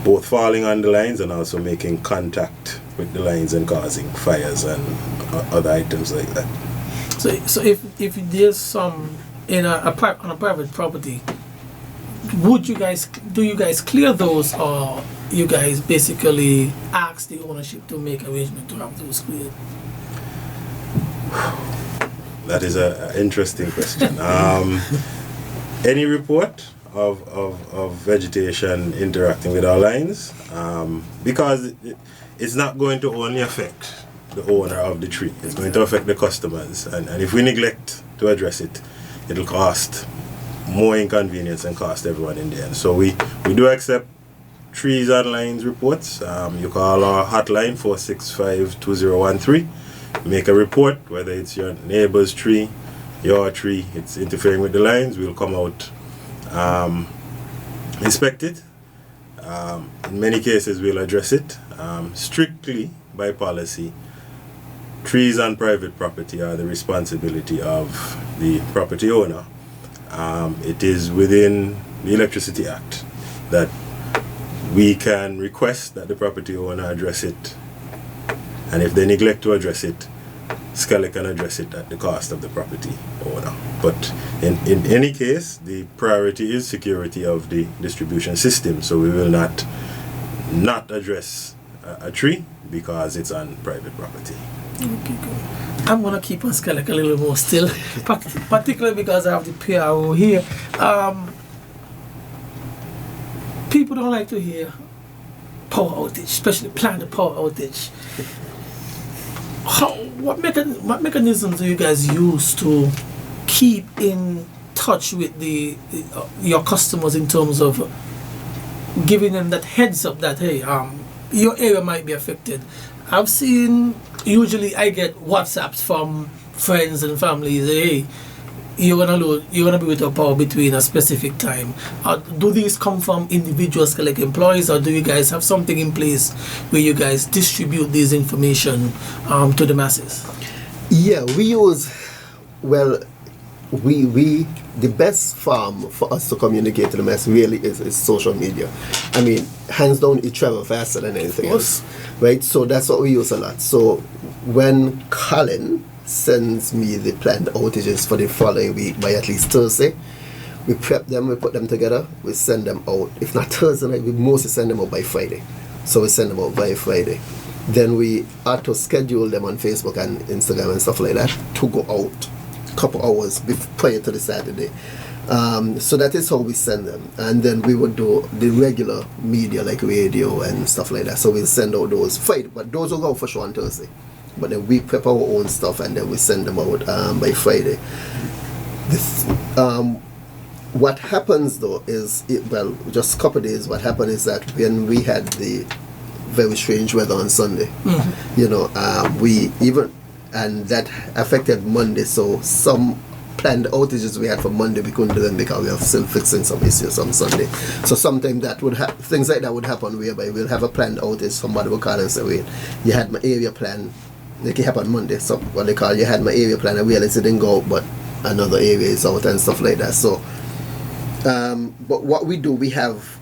both falling on the lines and also making contact with the lines and causing fires and other items like that. So if there's some on a private property, do you guys clear those, or you guys basically ask the ownership to make arrangement to have those cleared? That is an interesting question. Any report of vegetation interacting with our lines, because it's not going to only affect the owner of the tree, it's going to affect the customers, and if we neglect to address it, it'll cost more inconvenience and cost everyone in the end. So we do accept trees and lines reports. You call our hotline 465-2013. Make a report, whether it's your neighbor's tree, your tree, it's interfering with the lines. We'll come out, inspect it. In many cases, we'll address it. Strictly by policy, trees on private property are the responsibility of the property owner. It is within the Electricity Act that we can request that the property owner address it, and if they neglect to address it, Skelec can address it at the cost of the property owner. But in any case, the priority is security of the distribution system, so we will not address a tree because it's on private property. Okay, good. I'm gonna keep on Skelec a little more still, particularly because I have the PRO here. People don't like to hear power outage, especially planned power outage. What mechanisms do you guys use to keep in touch with your customers in terms of giving them that heads up that, hey, your area might be affected, I've seen, usually I get WhatsApps from friends and family, hey, you're gonna be with your power between a specific time. Do these come from individuals like employees, or do you guys have something in place where you guys distribute this information to the masses? Yeah, we use, well, we the best form for us to communicate to the mass really is social media. I mean, hands down, it travels faster than anything else, right? So that's what we use a lot. So when Colin sends me the planned outages for the following week by at least Thursday, we prep them, we put them together, we send them out. If not Thursday night, we mostly send them out by Friday. So we send them out by Friday. Then we auto schedule them on Facebook and Instagram and stuff like that to go out a couple hours prior to the Saturday. So that is how we send them. And then we would do the regular media like radio and stuff like that. So we'll send out those Friday, but those will go for sure on Thursday. But then we prep our own stuff and then we send them out by Friday. What happens though is, just a couple of days, what happened is that when we had the very strange weather on Sunday, and that affected Monday, so some planned outages we had for Monday we couldn't do them because we are still fixing some issues on Sunday. So sometimes that would things like that would happen whereby we'll have a planned outage, somebody will call and say, wait, you had my area plan, like it happened Monday, so what they call, you had my area plan, I realized it didn't go out, but another area is out and stuff like that. So but what we do, we have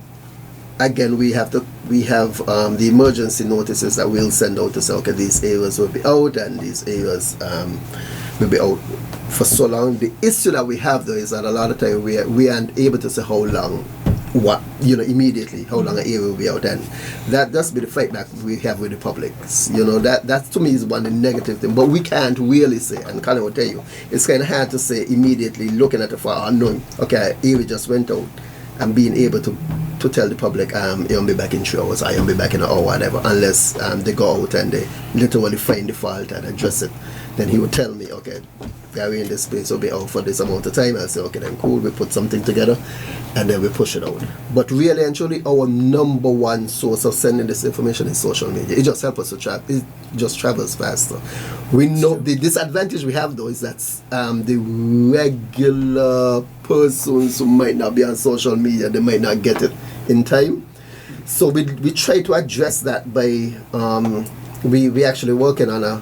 the emergency notices that we'll send out to say, okay, these areas will be out and these areas will be out for so long. The issue that we have though is that a lot of time we aren't able to say how long, immediately how long an area will be out, and that does be the fight back we have with the public. That to me is one of the negative thing, but we can't really say, and Colin will tell you, it's kind of hard to say immediately looking at the far unknown, okay, area just went out, and being able to tell the public, you'll be back in 3 hours, or you'll be back in an hour, whatever, unless they go out and they literally find the fault and address it. Then he would tell me, okay, we are in this space, we'll be out for this amount of time. I'll say, okay, then cool, we put something together, and then we push it out. But really and truly, our number one source of sending this information is social media. It just helps us to travel. It just travels faster. We know the disadvantage we have though is that the regular persons who might not be on social media, they might not get it in time. So we try to address that by we actually working on a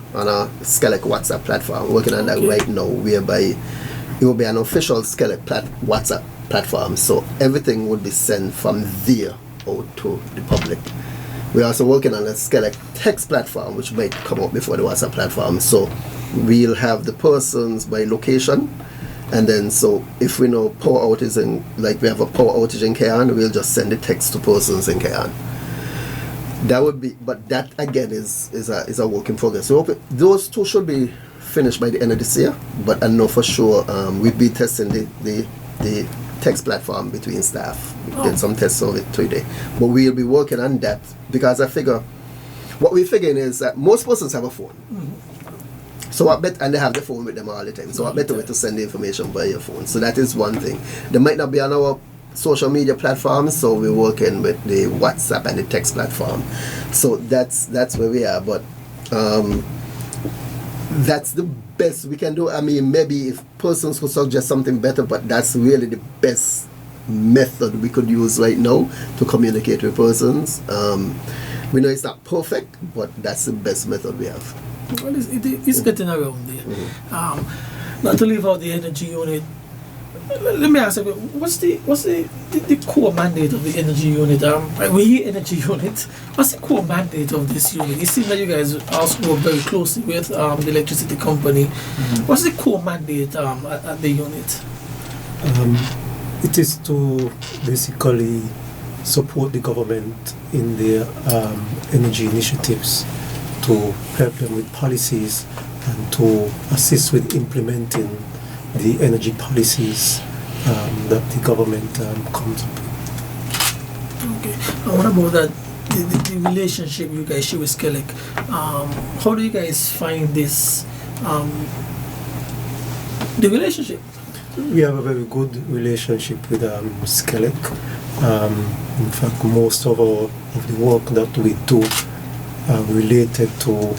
Skelec WhatsApp platform, working on that right now, whereby it will be an official Skelec WhatsApp platform, so everything would be sent from there out to the public. We're also working on a Skelec text platform, which might come out before the WhatsApp platform, so we'll have the persons by location, and then so if we know power outage like we have a power outage in Kayan, we'll just send the text to persons in Kayan. That would be, but that again is a work in progress. So those two should be finished by the end of this year. But I know for sure we'll be testing the text platform between staff. We did some tests of it today, but we'll be working on that because I figure what we're figuring is that most persons have a phone. So and they have the phone with them all the time. So what better way to send the information by your phone? So that is one thing. They might not be on our social media platforms, so we're working with the WhatsApp and the text platform. So that's where we are, but that's the best we can do. I mean, maybe if persons could suggest something better, but that's really the best method we could use right now to communicate with persons. We know it's not perfect, but that's the best method we have. Well, it's getting around there. Not to leave out the energy unit, let me ask you, what's the core mandate of the energy unit? We hear energy unit. What's the core mandate of this unit? It seems that you guys also work very closely with the electricity company. What's the core mandate at the unit? It is to basically support the government in their energy initiatives, to help them with policies and to assist with implementing the energy policies that the government comes up with. Okay. And what about that? The relationship you guys share with Skelec? How do you guys find this? The relationship? We have a very good relationship with Skelec. In fact, most of the work that we do related to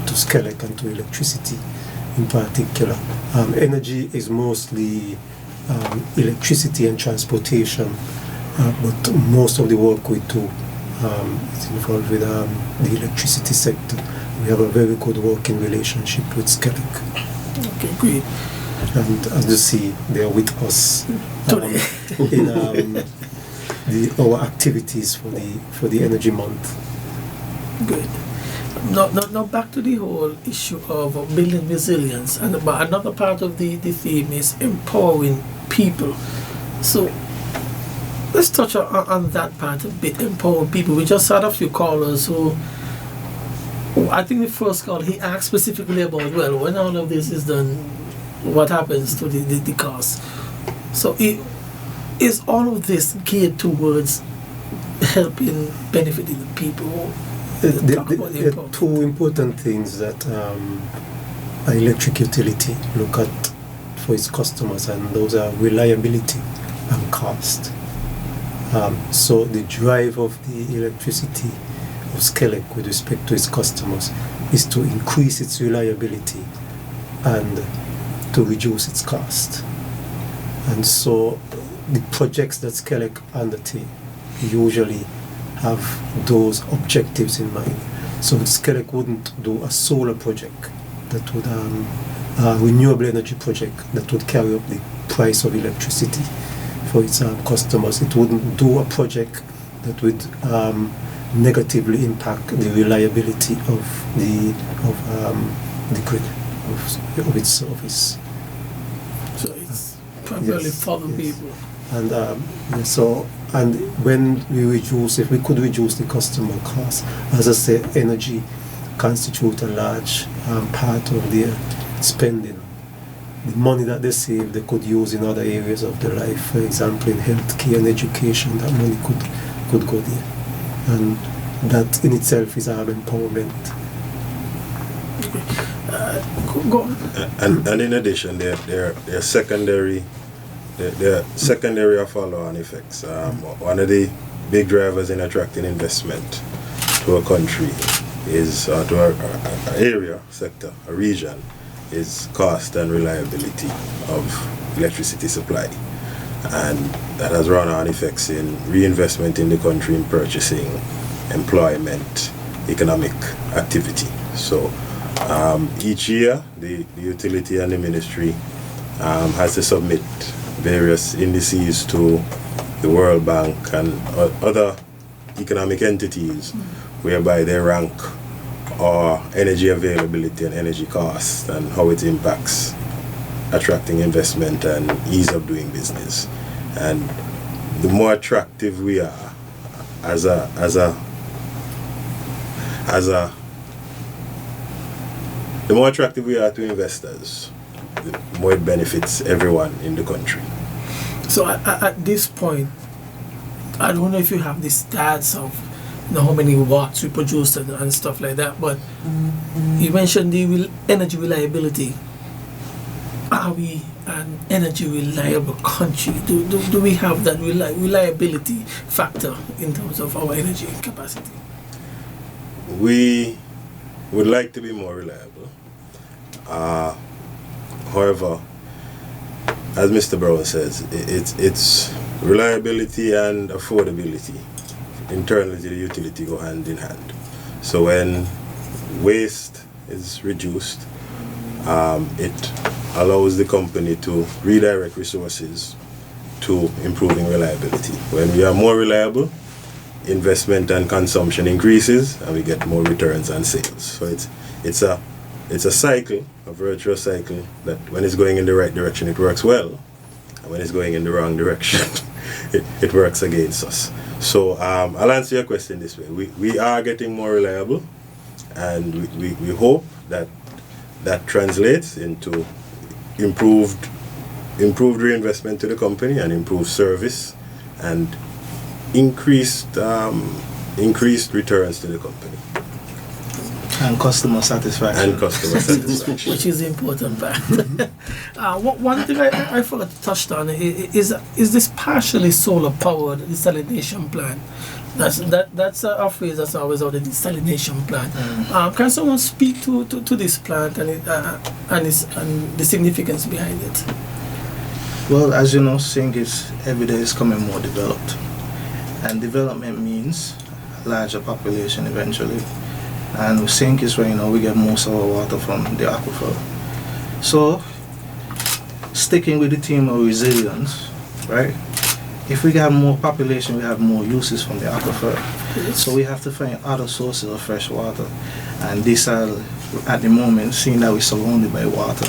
Skelec and to electricity in particular. Energy is mostly electricity and transportation, but most of the work we do is involved with the electricity sector. We have a very good working relationship with Skelec. Okay, great. And as you see, they are with us in our activities for the Energy Month. Good. Now back to the whole issue of building resilience, and another part of the theme is empowering people. So let's touch on that part a bit, empower people. We just had a few callers who I think the first call, he asked specifically about, well, when all of this is done, what happens to the cost? So is all of this geared towards helping, benefiting the people? There are two important things that an electric utility look at for its customers, and those are reliability and cost. So the drive of the electricity of Skelec with respect to its customers is to increase its reliability and to reduce its cost. And so the projects that Skelec undertake usually have those objectives in mind. So Skelec wouldn't do a solar project that would a renewable energy project that would carry up the price of electricity for its customers. It wouldn't do a project that would negatively impact the reliability of the grid of its service. So it's primarily for the people. And and when we reduce, if we could reduce the customer cost, as I say, energy constitutes a large part of their spending. The money that they save, they could use in other areas of their life. For example, in healthcare and education, that money could go there. And that in itself is our empowerment. Go on. And in addition, there are secondary or follow-on effects. One of the big drivers in attracting investment to a country is to an area, sector, a region, is cost and reliability of electricity supply. And that has run-on effects in reinvestment in the country, in purchasing, employment, economic activity. So each year, the utility and the ministry has to submit various indices to the World Bank and other economic entities, whereby they rank our energy availability and energy costs and how it impacts attracting investment and ease of doing business. And the more attractive we are the more attractive we are to investors, the more it benefits everyone in the country. So at this point, I don't know if you have the stats of how many watts we produce and stuff like that, but you mentioned the energy reliability. Are we an energy reliable country? Do we have that reliability factor in terms of our energy capacity? We would like to be more reliable. However, as Mr. Brown says, it's reliability and affordability internally to the utility go hand in hand. So when waste is reduced, it allows the company to redirect resources to improving reliability. When we are more reliable, investment and consumption increases and we get more returns and sales. So it's a cycle, a virtuous cycle, that when it's going in the right direction it works well, and when it's going in the wrong direction it works against us. So I'll answer your question this way. We are getting more reliable, and we hope that translates into improved reinvestment to the company and improved service and increased returns to the company. And customer satisfaction. Which is the important part. One thing I forgot to touch on is this partially solar powered desalination plant. That's a phrase that's always on the desalination plant. Can someone speak to this plant and the significance behind it? Well, as you know, St. Kitts every day is coming more developed, and development means a larger population eventually. And with St. Kitts right now, we get most of our water from the aquifer. So, sticking with the theme of resilience, right? If we have more population, we have more uses from the aquifer. So we have to find other sources of fresh water. And desal, at the moment, seeing that we're surrounded by water,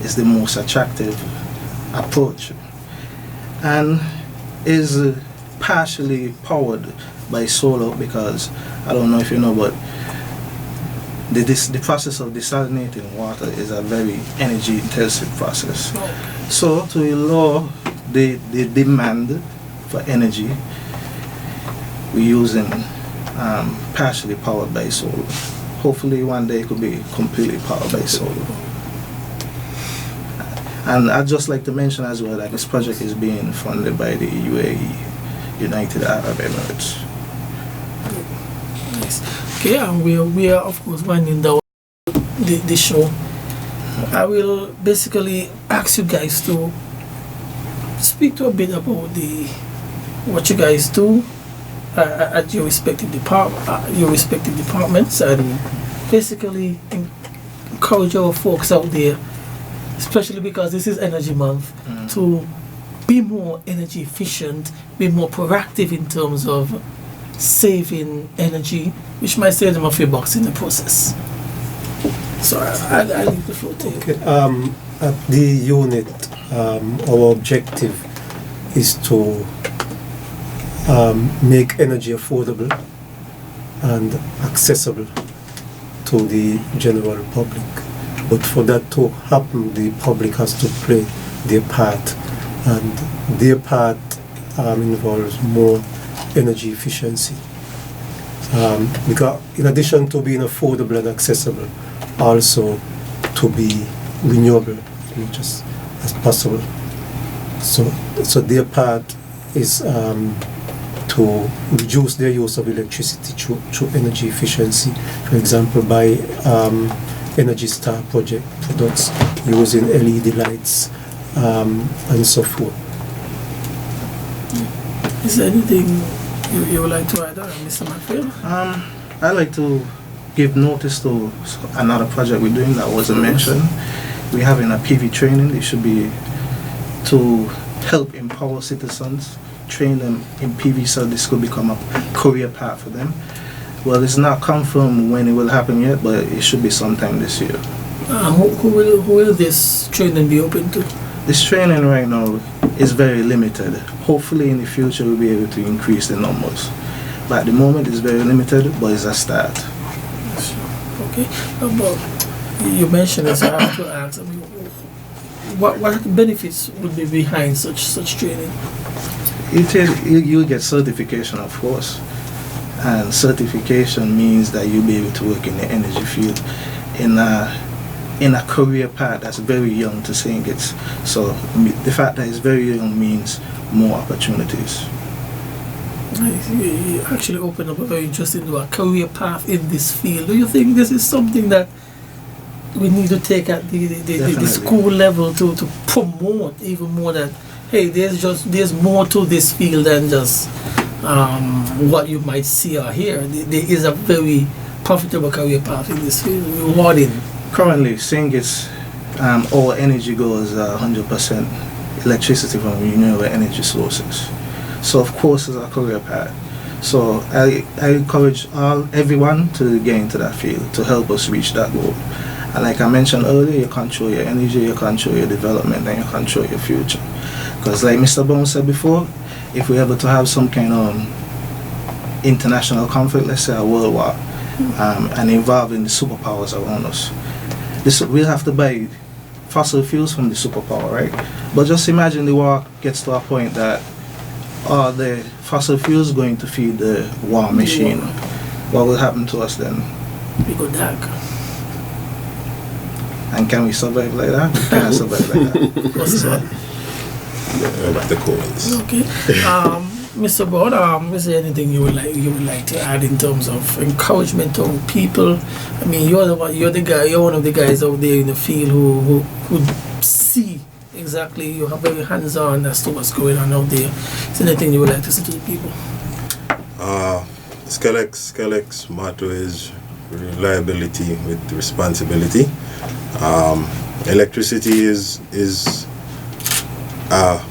is the most attractive approach. And is partially powered by solar, because I don't know if you know, but the process of desalinating water is a very energy intensive process. So to lower the demand for energy, we're using partially powered by solar. Hopefully one day it could be completely powered by solar. And I'd just like to mention as well that this project is being funded by the UAE, United Arab Emirates. Nice. Okay, and we are of course winding down the show. I will basically ask you guys to speak to a bit about what you guys do at your respective departments, and basically encourage our folks out there, especially because this is Energy Month, to be more energy efficient, be more proactive in terms of saving energy, which might save them a few bucks in the process. So I leave the floor to you. Okay. At the unit, our objective is to make energy affordable and accessible to the general public. But for that to happen, the public has to play their part, and their part involves more energy efficiency. Because in addition to being affordable and accessible, also to be renewable as much as possible. So their part is to reduce their use of electricity through energy efficiency. For example, by Energy Star project products using LED lights and so forth. Is there anything you would like to add on, Mr. McPhail? I'd like to give notice to another project we're doing that wasn't mentioned. We're having a PV training. It should be to help empower citizens, train them in PV so this could become a career path for them. Well, it's not confirmed when it will happen yet, but it should be sometime this year. Who will this training be open to? This training right now is very limited. Hopefully in the future we'll be able to increase the numbers. But at the moment it's very limited, but it's a start. Okay. But you mentioned this, I have to ask, what benefits would be behind such training? You'll get certification, of course. And certification means that you'll be able to work in the energy field in a career path that's very young to St. Kitts. So the fact that it's very young means more opportunities. You actually opened up a very interesting career path in this field. Do you think this is something that we need to take at the school level to promote even more that, hey, there's more to this field than just what you might see or hear? There is a very profitable career path in this field, rewarding. Currently, St. Kitts, our energy goes 100% electricity from renewable energy sources. So of course it's a career path. So I encourage everyone to get into that field to help us reach that goal. And like I mentioned earlier, you control your energy, you control your development, and you control your future. Because like Mr. Brown said before, if we ever to have some kind of international conflict, let's say a world war, and involving the superpowers around us, we'll have to buy fossil fuels from the superpower, right? But just imagine the war gets to a point that all the fossil fuels going to feed the war machine. What will happen to us then? We go dark. And can we survive like that? We can't survive like that. The coals. Okay. Mr. Brown, is there anything you would like to add in terms of encouragement to people? I mean, you're one of the guys out there in the field who see exactly. You have very hands-on as to what's going on out there. Is there anything you would like to say to the people? Skellec's motto is reliability with responsibility. Electricity is a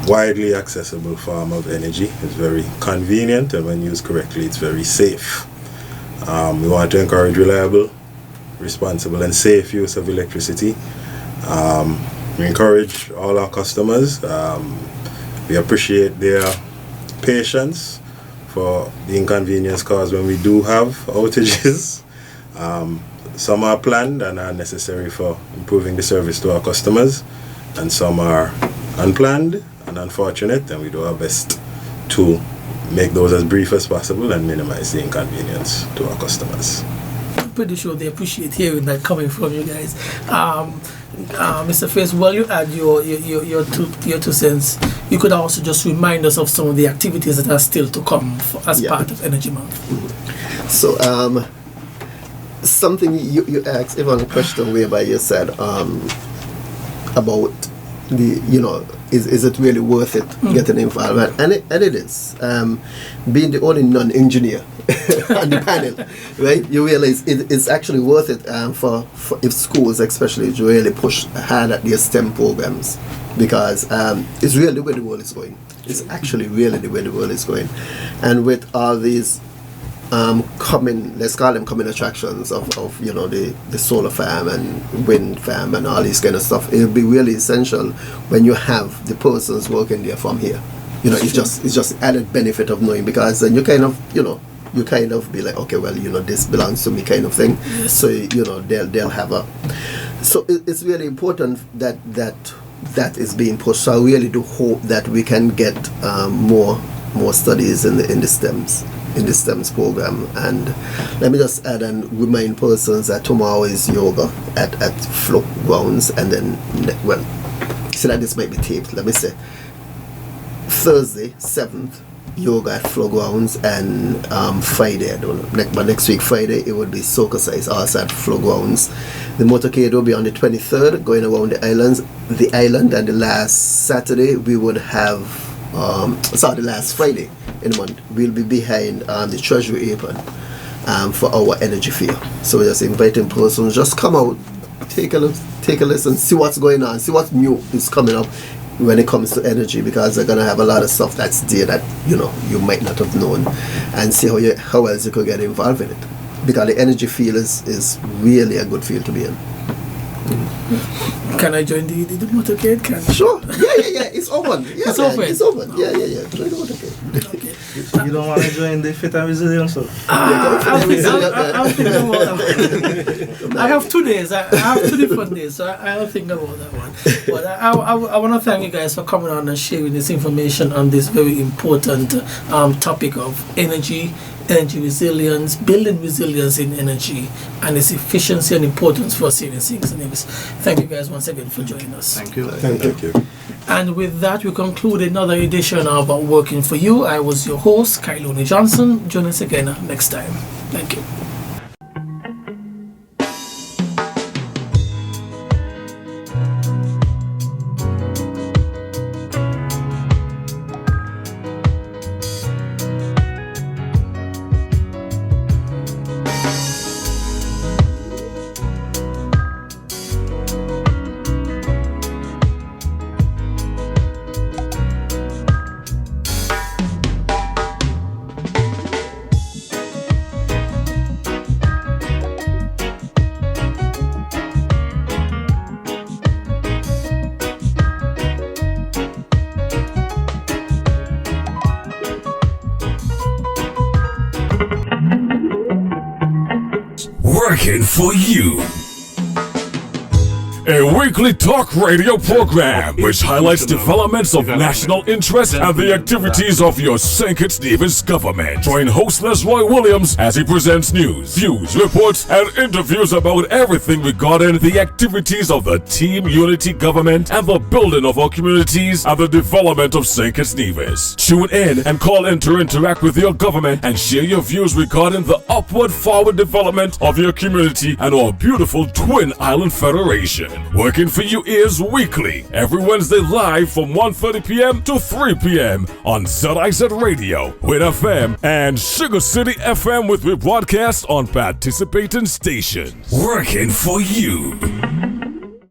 widely accessible form of energy. It's very convenient, and when used correctly, it's very safe. We want to encourage reliable, responsible, and safe use of electricity. We encourage all our customers. We appreciate their patience for the inconvenience caused when we do have outages. Some are planned and are necessary for improving the service to our customers, and some are unplanned and unfortunate, and we do our best to make those as brief as possible and minimize the inconvenience to our customers. I'm pretty sure they appreciate hearing that coming from you guys. Mr. Face, while you add your two cents, you could also just remind us of some of the activities that are still to come as part of Energy Month. So, something you asked, even a question whereby you said about the, is it really worth it getting involved? And it is. Being the only non-engineer on the panel, right? You realize it's actually worth it for if schools especially to really push hard at their STEM programs, because it's really where the world is going. It's actually really the way the world is going, and with all these let's call them common attractions of the solar farm and wind farm and all this kind of stuff, it'll be really essential when you have the persons working there from here. It's just added benefit of knowing, because then you kind of be like, okay, well, this belongs to me kind of thing. So they'll have a. So it's really important that is being pushed. So I really do hope that we can get more studies in the STEMs program. And let me just add and remind persons that tomorrow is yoga at Flow Grounds, and then so that this might be taped. Let me say Thursday 7th yoga at Flow Grounds, and Friday, I don't know, but next week Friday it would be soca size also at Flow Grounds. The motorcade will be on the 23rd, going around the island, and the last Saturday we would have the last Friday in the month we'll be behind the Treasury Apron for our energy fair. So we're just inviting persons, just come out, take a listen, see what's going on, see what new is coming up when it comes to energy, because they're gonna have a lot of stuff that's there that you might not have known, and see how else you could get involved in it, because the energy field is really a good field to be in. Can I join the motorcade? Sure. Yeah. It's open. Yeah, it's open. It's open. Yeah. Join the motorcade. Okay. You don't want to join the Fit and Resilience? I'll think about that. I have 2 days. I have 2 different days, so I'll think about that one. But I want to thank you guys for coming on and sharing this information on this very important topic of energy resilience, building resilience in energy, and its efficiency and importance for saving things and things. Thank you guys once again for joining us. Thank you. Thank you. And with that, we conclude another edition of Working For You. I was your host, Kailoni Johnson. Join us again next time. Thank you. Working for you. a weekly talk radio program which highlights developments of national interest and the activities of your St. Kitts Nevis government. Join host Lesroy Williams as he presents news, views, reports, and interviews about everything regarding the activities of the Team Unity government and the building of our communities and the development of St. Kitts Nevis. Tune in and call in to interact with your government and share your views regarding the upward forward development of your community and our beautiful Twin Island Federation. Working for you is weekly, every Wednesday live from 1:30 p.m. to 3 p.m. on ZIZ Radio, Win FM, and Sugar City FM with rebroadcast on participating stations. Working for you.